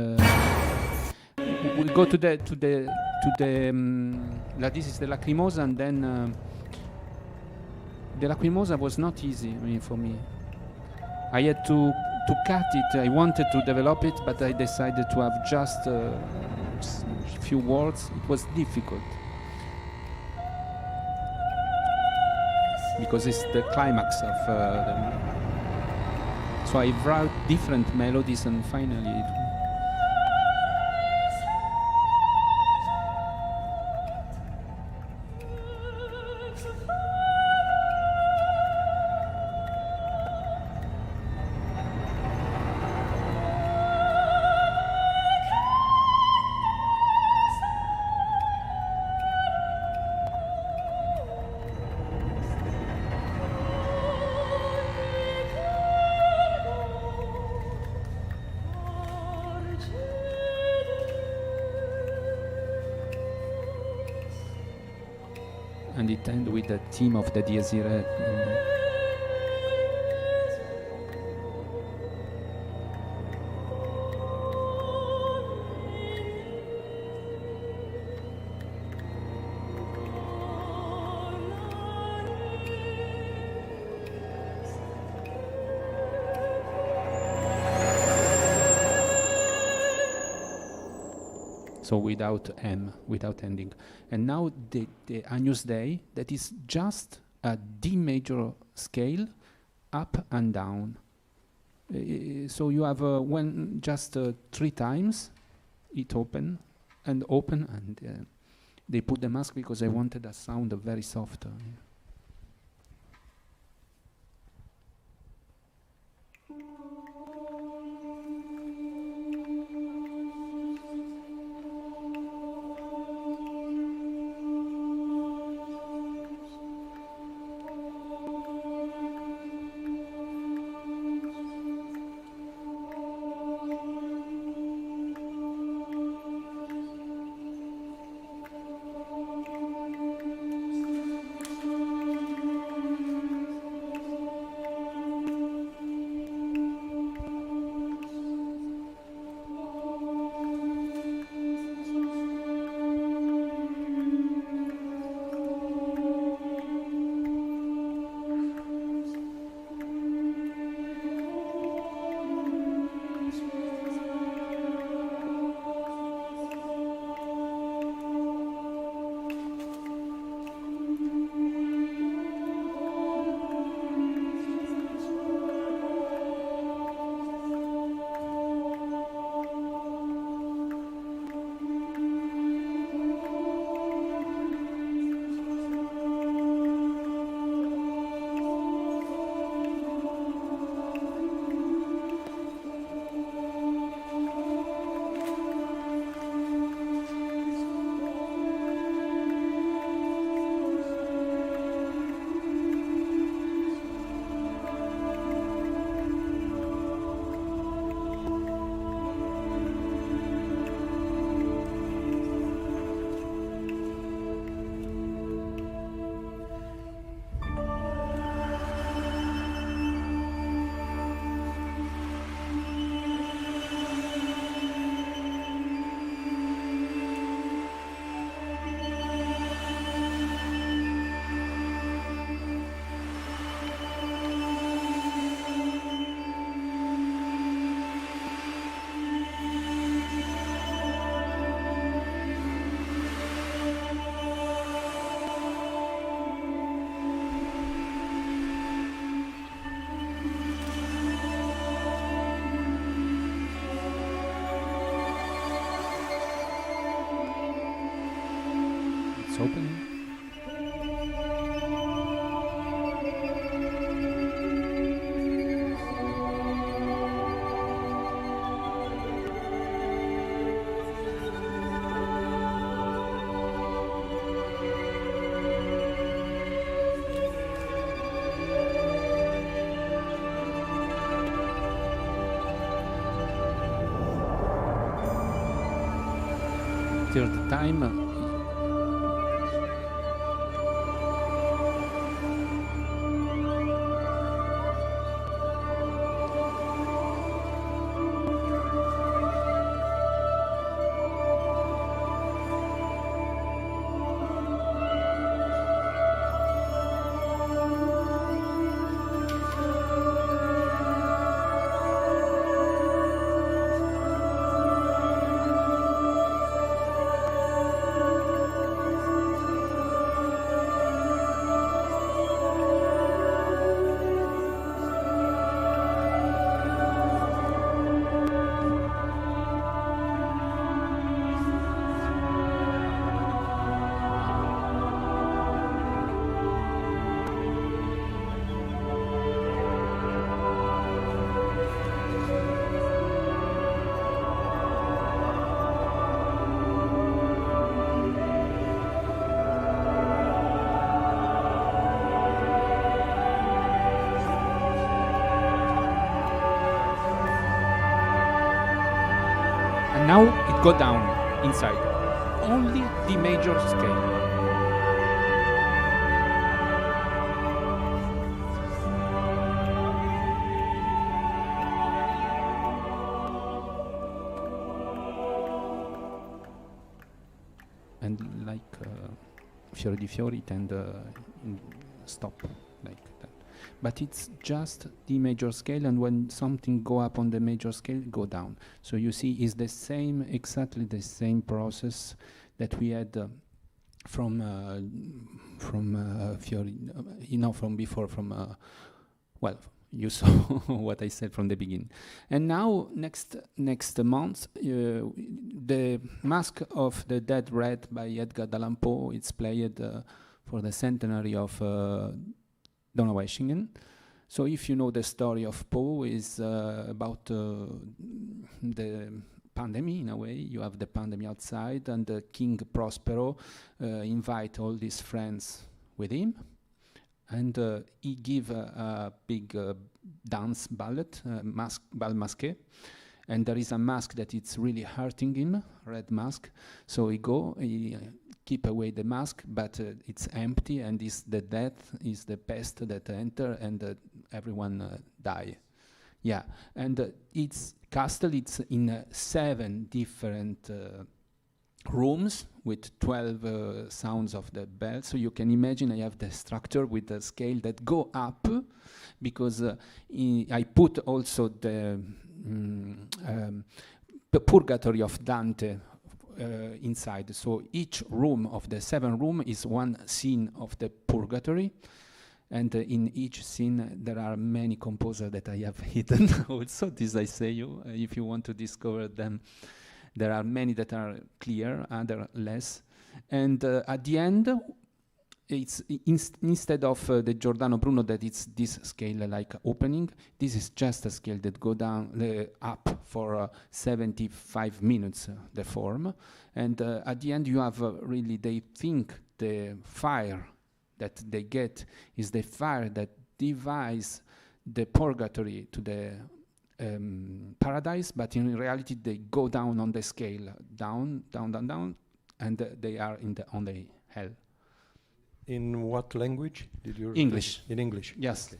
go to the this is the Lacrimosa, and then the Lacrimosa was not easy. I mean, for me, I had to cut it. I wanted to develop it, but I decided to have just a few words. It was difficult because it's the climax of the. So I wrote different melodies, and finally and it ends with the theme of the Dies Irae. So without M, without ending. And now the Agnus Dei, that is just a D major scale, up and down. So you have when just 3 times, it open, and they put the mask because I wanted a sound very soft. after the time, and now it go down inside. Only the major scale. And like Fiori di Fiori tend stop like that. But it's just the major scale, and when something go up on the major scale, go down. So you see, it's the same, exactly the same process that we had from Fiori, from before, well, you saw what I said from the beginning. And now, next month, the Mask of the Dead Rat by Edgar Allan Poe, it's played for the centenary of Donaueschingen. So if you know the story of Poe, is about the pandemic in a way. You have the pandemic outside, and King Prospero invite all his friends with him, and he give a big dance ballet, bal masqué, and there is a mask that it's really hurting him, red mask. So he keep away the mask, but it's empty, and is the death, is the pest that enter, and everyone die. Yeah, and its castle, it's in 7 different rooms with 12 sounds of the bell. So you can imagine I have the structure with the scale that go up, because I put also the Purgatory of Dante inside. So each room of the 7 room is one scene of the Purgatory, and in each scene there are many composers that I have hidden also. This I say you, if you want to discover them, there are many that are clear, other less. And at the end, it's instead of the Giordano Bruno that it's this scale like opening, this is just a scale that go down up for 75 minutes, the form. And at the end you have really, they think the fire that they get is the fire that divides the purgatory to the paradise, but in reality they go down on the scale, down, down, down, down, and they are on the hell. In what language did you? English. In English. Yes.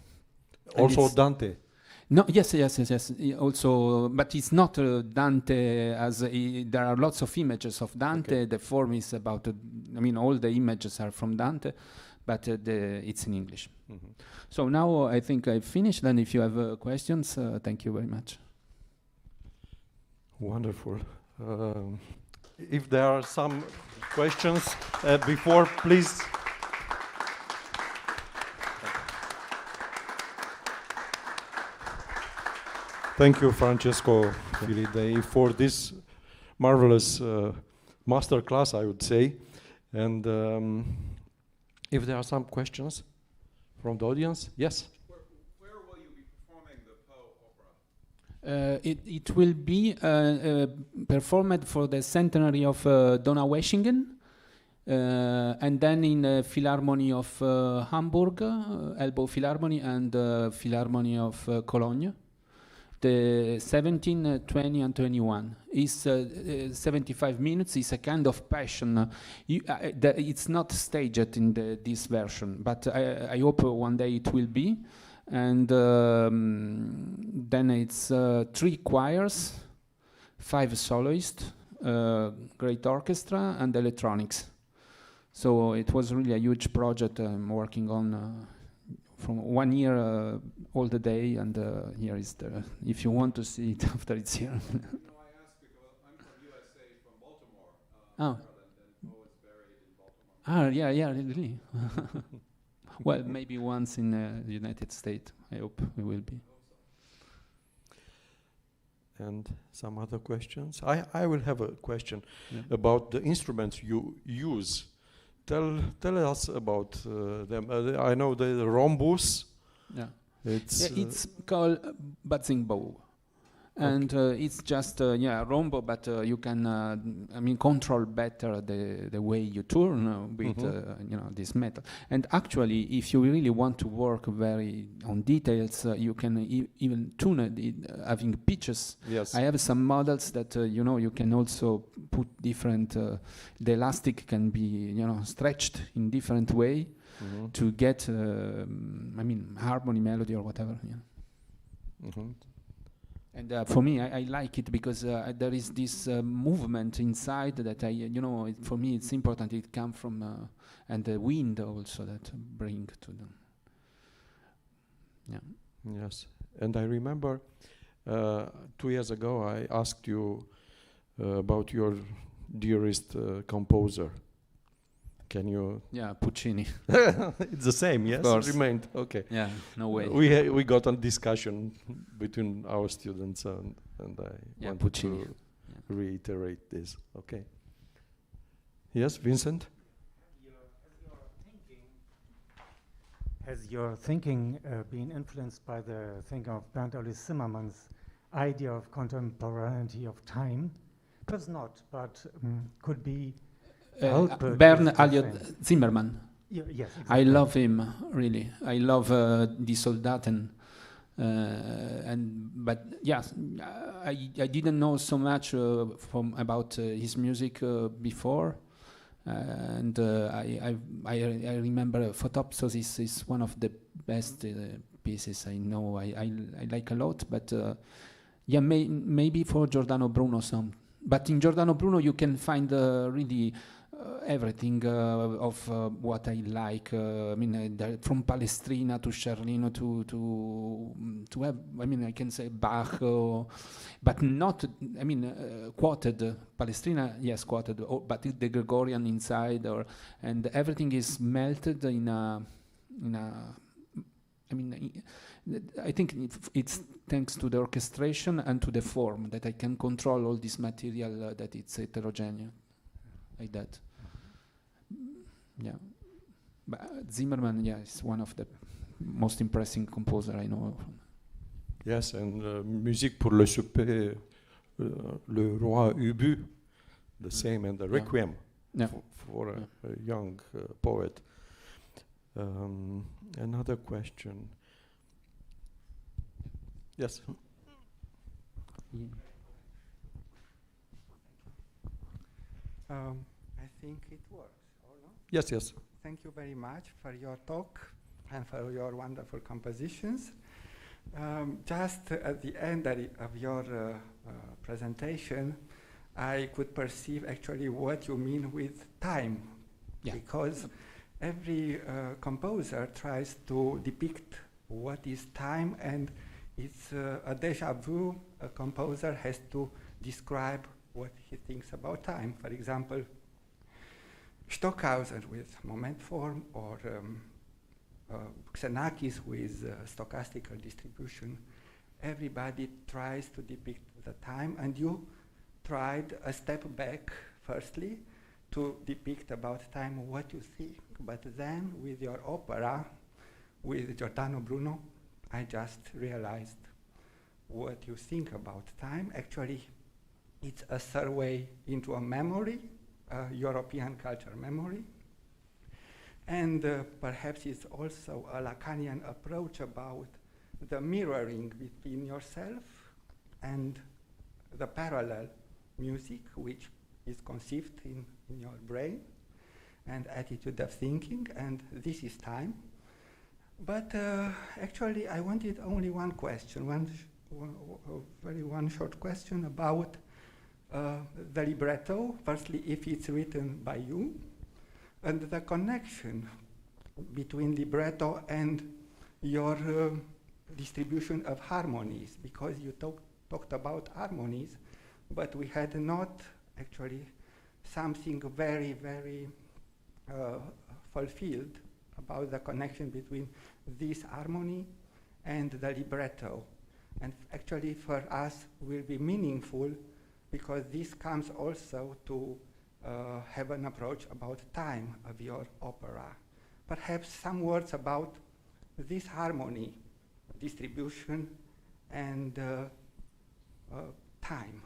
Okay. Also Dante. No. Yes. Also, but it's not Dante as there are lots of images of Dante. Okay. The form is about. All the images are from Dante, but it's in English. Mm-hmm. So now I think I've finished. And if you have questions, thank you very much. Wonderful. If there are some questions before, please. Thank you, Francesco Filidei, for this marvelous master class, I would say. And if there are some questions from the audience, yes? Where will you be performing the Poe opera? It will be performed for the centenary of Donaueschingen, and then in Philharmony of Hamburg, Elbow Philharmony, and Philharmony of Cologne. The 17, 20, and 21 is 75 minutes. Is a kind of passion. It's not staged in this version, but I hope one day it will be. And then it's 3 choirs, 5 soloists, great orchestra, and electronics. So it was really a huge project I'm working on from 1 year all the day, and here is the, if you want to see it after it's here. No, I asked because I'm from USA, from Baltimore, Oh. Maryland, and Poe is buried in Baltimore. Yeah, really. Well, maybe once in the United States. I hope we will be. And some other questions? I will have a question Yeah. about the instruments you use. Tell us about them. I know the rhombus. Yeah. It's It's called buzzing bow. And it's just rombo, but you can control better the way you turn with this metal. And actually, if you really want to work very on details, you can even tune it having pitches. yes. I have some models that you can also put different. The elastic can be stretched in different way to get harmony, melody, or whatever. And for me, I like it because there is this movement inside that for me it's important. It comes from and the wind also that bring to them. Yeah. Yes. And I remember 2 years ago I asked you about your dearest composer. Can you? Yeah, Puccini. It's the same, yes? course. Remained. Okay. Yeah, no way. We got a discussion between our students and I wanted Puccini. to reiterate this. Okay. Yes, Vincent? Has your thinking been influenced by the thinking of Bernd Ollis Zimmermann's idea of contemporaneity of time? Perhaps not, but could be. Bern Elliot Zimmermann. Yes. I love him really. I love Die Soldaten, but yes, I didn't know so much about his music before, and I remember Photopsis is one of the best pieces I know. I like a lot, but maybe for Giordano Bruno some. But in Giordano Bruno you can find really. Everything of what I like. From Palestrina to Scherlino to have. I can say Bach, but not. Quoted Palestrina, yes, quoted. But the Gregorian inside, and everything is melted in a. I think it's thanks to the orchestration and to the form that I can control all this material that it's heterogeneous. Like that. Yeah. But Zimmermann, is one of the most impressive composer I know of. Yes, and musique pour le souper, le roi Ubu, the same, and the Requiem for a young poet. Another question. Yes. I think it works, or no? Yes. Thank you very much for your talk and for your wonderful compositions. Just at the end of your presentation, I could perceive actually what you mean with time, because every composer tries to depict what is time, and it's a déjà vu. A composer has to describe what he thinks about time. For example, Stockhausen with moment form, or Xenakis with stochastical distribution. Everybody tries to depict the time, and you tried a step back firstly to depict about time what you think, but then with your opera, with Giordano Bruno, I just realized what you think about time. Actually, it's a survey into a memory, European culture memory. And perhaps it's also a Lacanian approach about the mirroring between yourself and the parallel music, which is conceived in your brain, and attitude of thinking, and this is time. But actually, I wanted only one question, one short question about the libretto. Firstly, if it's written by you, and the connection between libretto and your distribution of harmonies, because you talked about harmonies, but we had not actually something very, very fulfilled about the connection between this harmony and the libretto. And actually for us will be meaningful because this comes also to have an approach about time of your opera. Perhaps some words about this harmony, distribution, and time.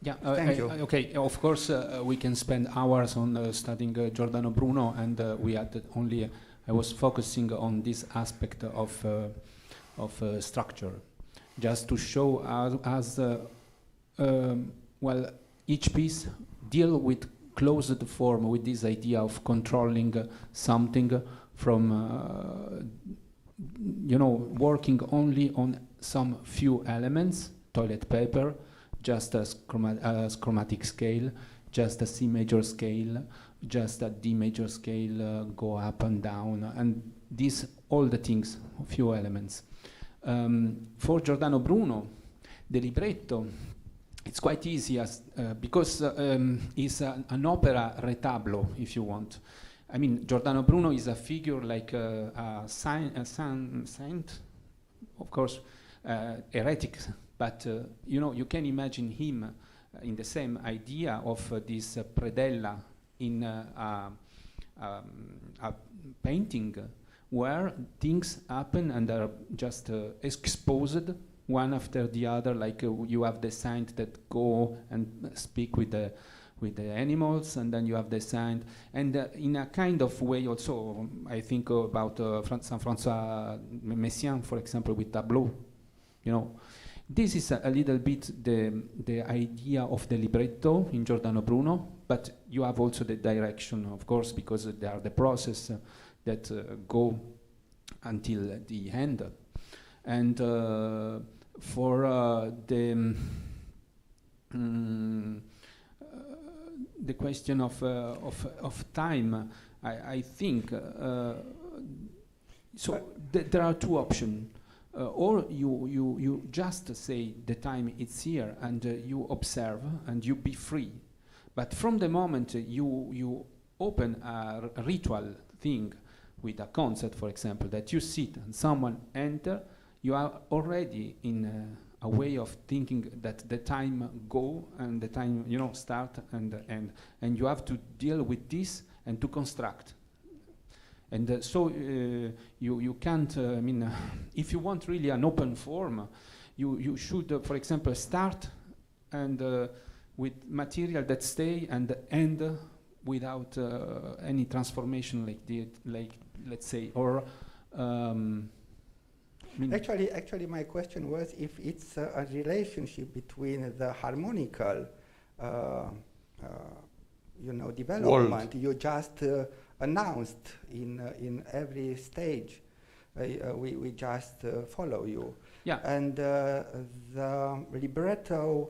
Yeah, Thank you. Okay, of course, we can spend hours on studying Giordano Bruno, and we had only, I was focusing on this aspect of structure, just to show us, well, each piece deal with closed form, with this idea of controlling something from, you know, working only on some few elements, toilet paper, just a chromatic scale, just a C major scale, just a D major scale, go up and down, and these, all the things, a few elements. For Giordano Bruno, the libretto, it's quite easy because it's an opera retablo, if you want. I mean, Giordano Bruno is a figure like a saint, of course, heretic, but you know, you can imagine him in the same idea of this predella in a painting where things happen and are just exposed one after the other, like you have the saint that go and speak with the animals, and then you have the saint, and in a kind of way also, I think about Saint François Messiaen, for example, with tableau, you know. This is a little bit the idea of the libretto in Giordano Bruno, but you have also the direction, of course, because they are the process that go until the end. And for the question of time, I think so. There are two options. Or you just say the time is here and you observe and you be free. But from the moment you open a ritual thing with a concert, for example, that you sit and someone enter, you are already in a way of thinking that the time go and the time, you know, start and end. And you have to deal with this and to construct. And so you can't, I mean, if you want really an open form, you should, for example, start and with material that stay and end without any transformation like let's say, or Actually, my question was if it's a relationship between the harmonical, you know, development. World. You just announced in every stage. We just follow you. Yeah. And the libretto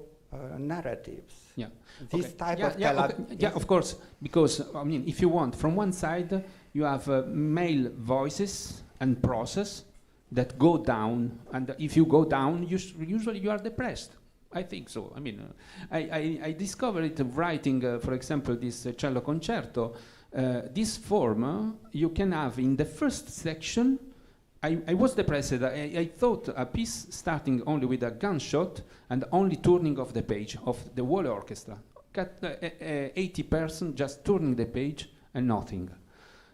narratives. Yeah. This Okay. type Yeah, of yeah, okay. Yeah, of course, because I mean, if you want, from one side you have male voices and process that go down, and if you go down, usually you are depressed. I think so. I mean, I discovered it writing, for example, this cello concerto. This form you can have in the first section. I was depressed. I thought a piece starting only with a gunshot and only turning of the page of the whole orchestra. Got 80% just turning the page and nothing.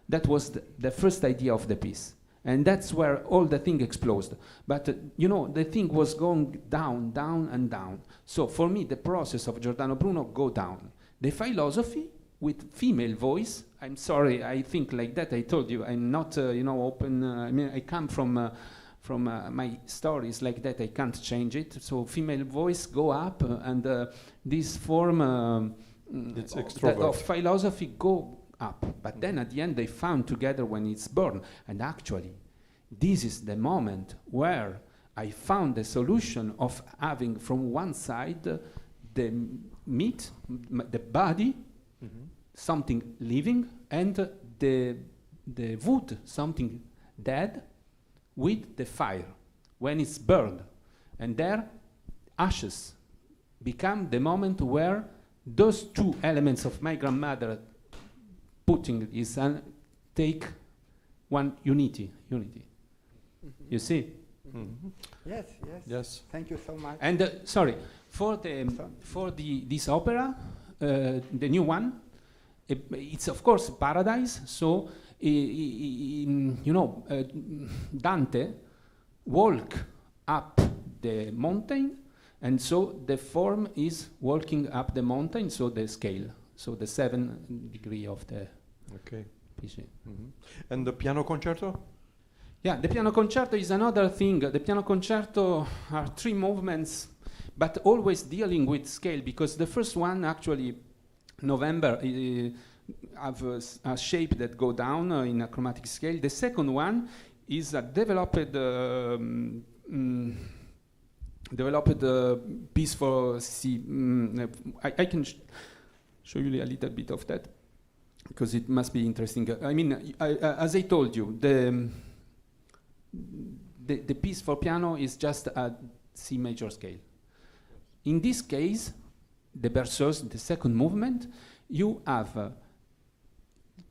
That was the first idea of the piece. And that's where all the thing exploded. But, you know, the thing was going down, down, and down. So for me, the process of Giordano Bruno go down. The philosophy with female voice, I'm sorry, I think like that. I told you, I'm not, you know, open. I mean, I come from my stories like that. I can't change it. So female voice go up, and this form It's of extrovert. philosophy go up. But then at the end they found together when it's born. And actually, this is the moment where I found the solution of having from one side the meat, the body, something living, and the wood, something dead, with the fire when it's burned. And there, ashes become the moment where those two elements of my grandmother putting is take one unity. You see? Yes. Yes. Thank you so much. And sorry, for this opera, the new one, it's of course paradise. So Dante walk up the mountain, and so the form is walking up the mountain. So the scale, so the 7 degree of the Okay. PC. And the piano concerto? Yeah, the piano concerto is another thing. The piano concerto are 3 movements, but always dealing with scale, because the first one actually, November, have a shape that go down in a chromatic scale. The second one is a developed piece for C. I can show you a little bit of that, because it must be interesting. I mean, as I told you, the piece for piano is just a C major scale. In this case, the berceuse, the second movement, you have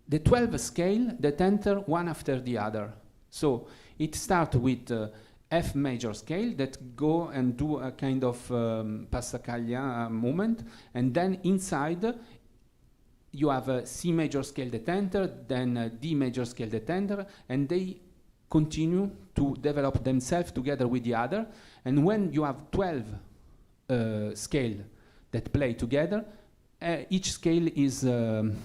the 12 scale that enter one after the other. So it starts with F major scale that go and do a kind of passacaglia movement, and then inside you have a C major scale that enter, then a D major scale that enter, and they continue to develop themselves together with the other. And when you have 12 scale that play together, each scale is come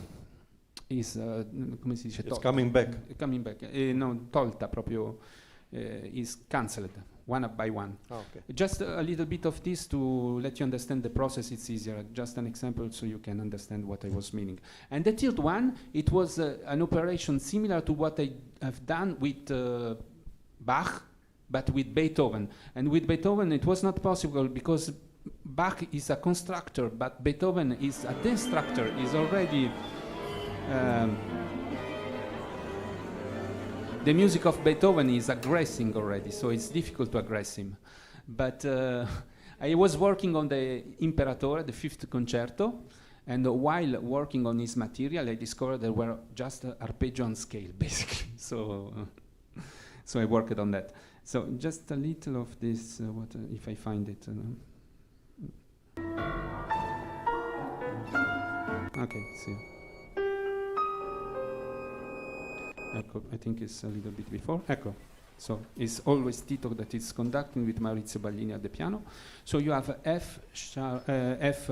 si dice? It's coming back. Coming back. No, tolta proprio, is cancelled one by one. Okay. Just a little bit of this to let you understand the process. It's easier. Just an example so you can understand what I was meaning. And the third one, it was an operation similar to what I have done with Bach, but with Beethoven. And with Beethoven, it was not possible because Bach is a constructor, but Beethoven is a destructor. Is already the music of Beethoven is aggressing already, so it's difficult to aggress him. But I was working on the Imperatore, the 5th concerto, and while working on his material, I discovered there were just arpeggio on scale, basically. So I worked on that. So just a little of this, if I find it. Okay, see. Ecco, I think it's a little bit before. Ecco. So it's always Tito that is conducting with Maurizio Ballini at the piano. So you have F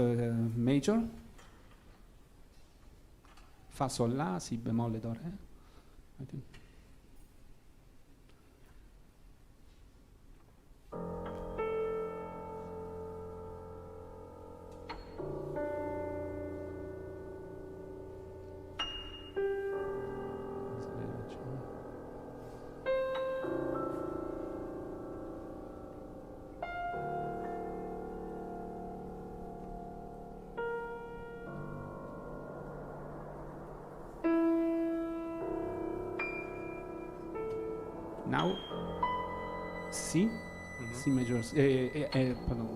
major, Fa Sol La, Si bemolle Do Re. I think. Now, C, C major, pardon,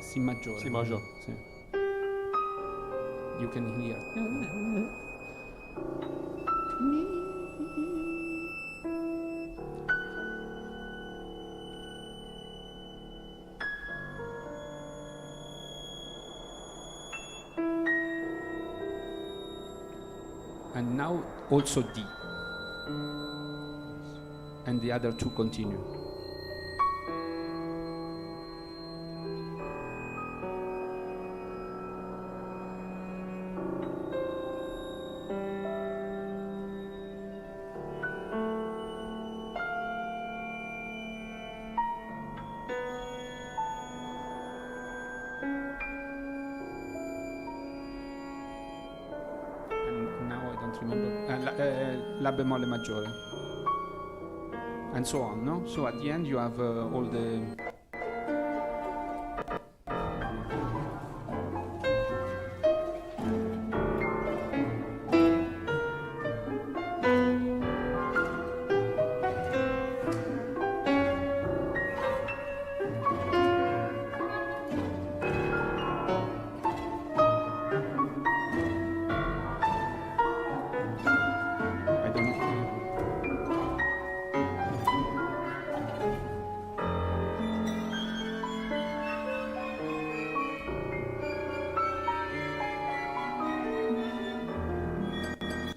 C maggiore. Si major. Sì. You can hear. And now also D. And the other two continue. La bemolle maggiore. And so on, no? So at the end you have all the... I don't know.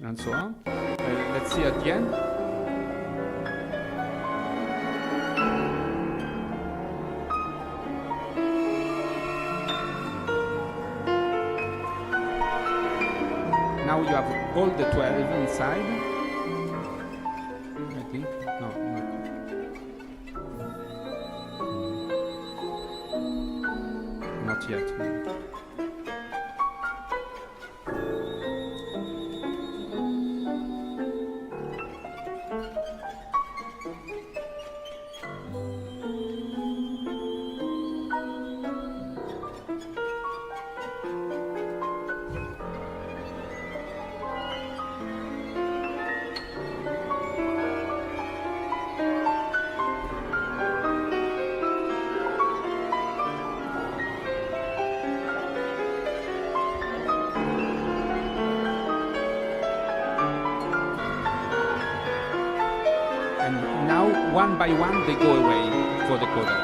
And so on. Let's see at the end. Now you have all the 12 inside. I think. No, not yet. And now, one by one, they go away for the coda.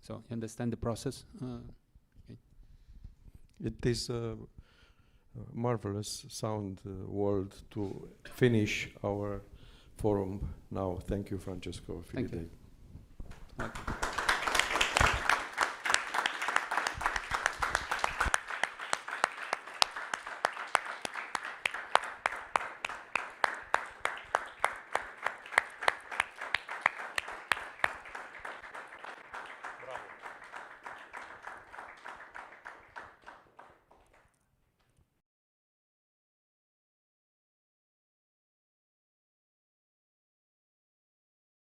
So you understand the process? It is a marvelous sound world to finish our forum now. Thank you, Francesco. Thank you. Okay.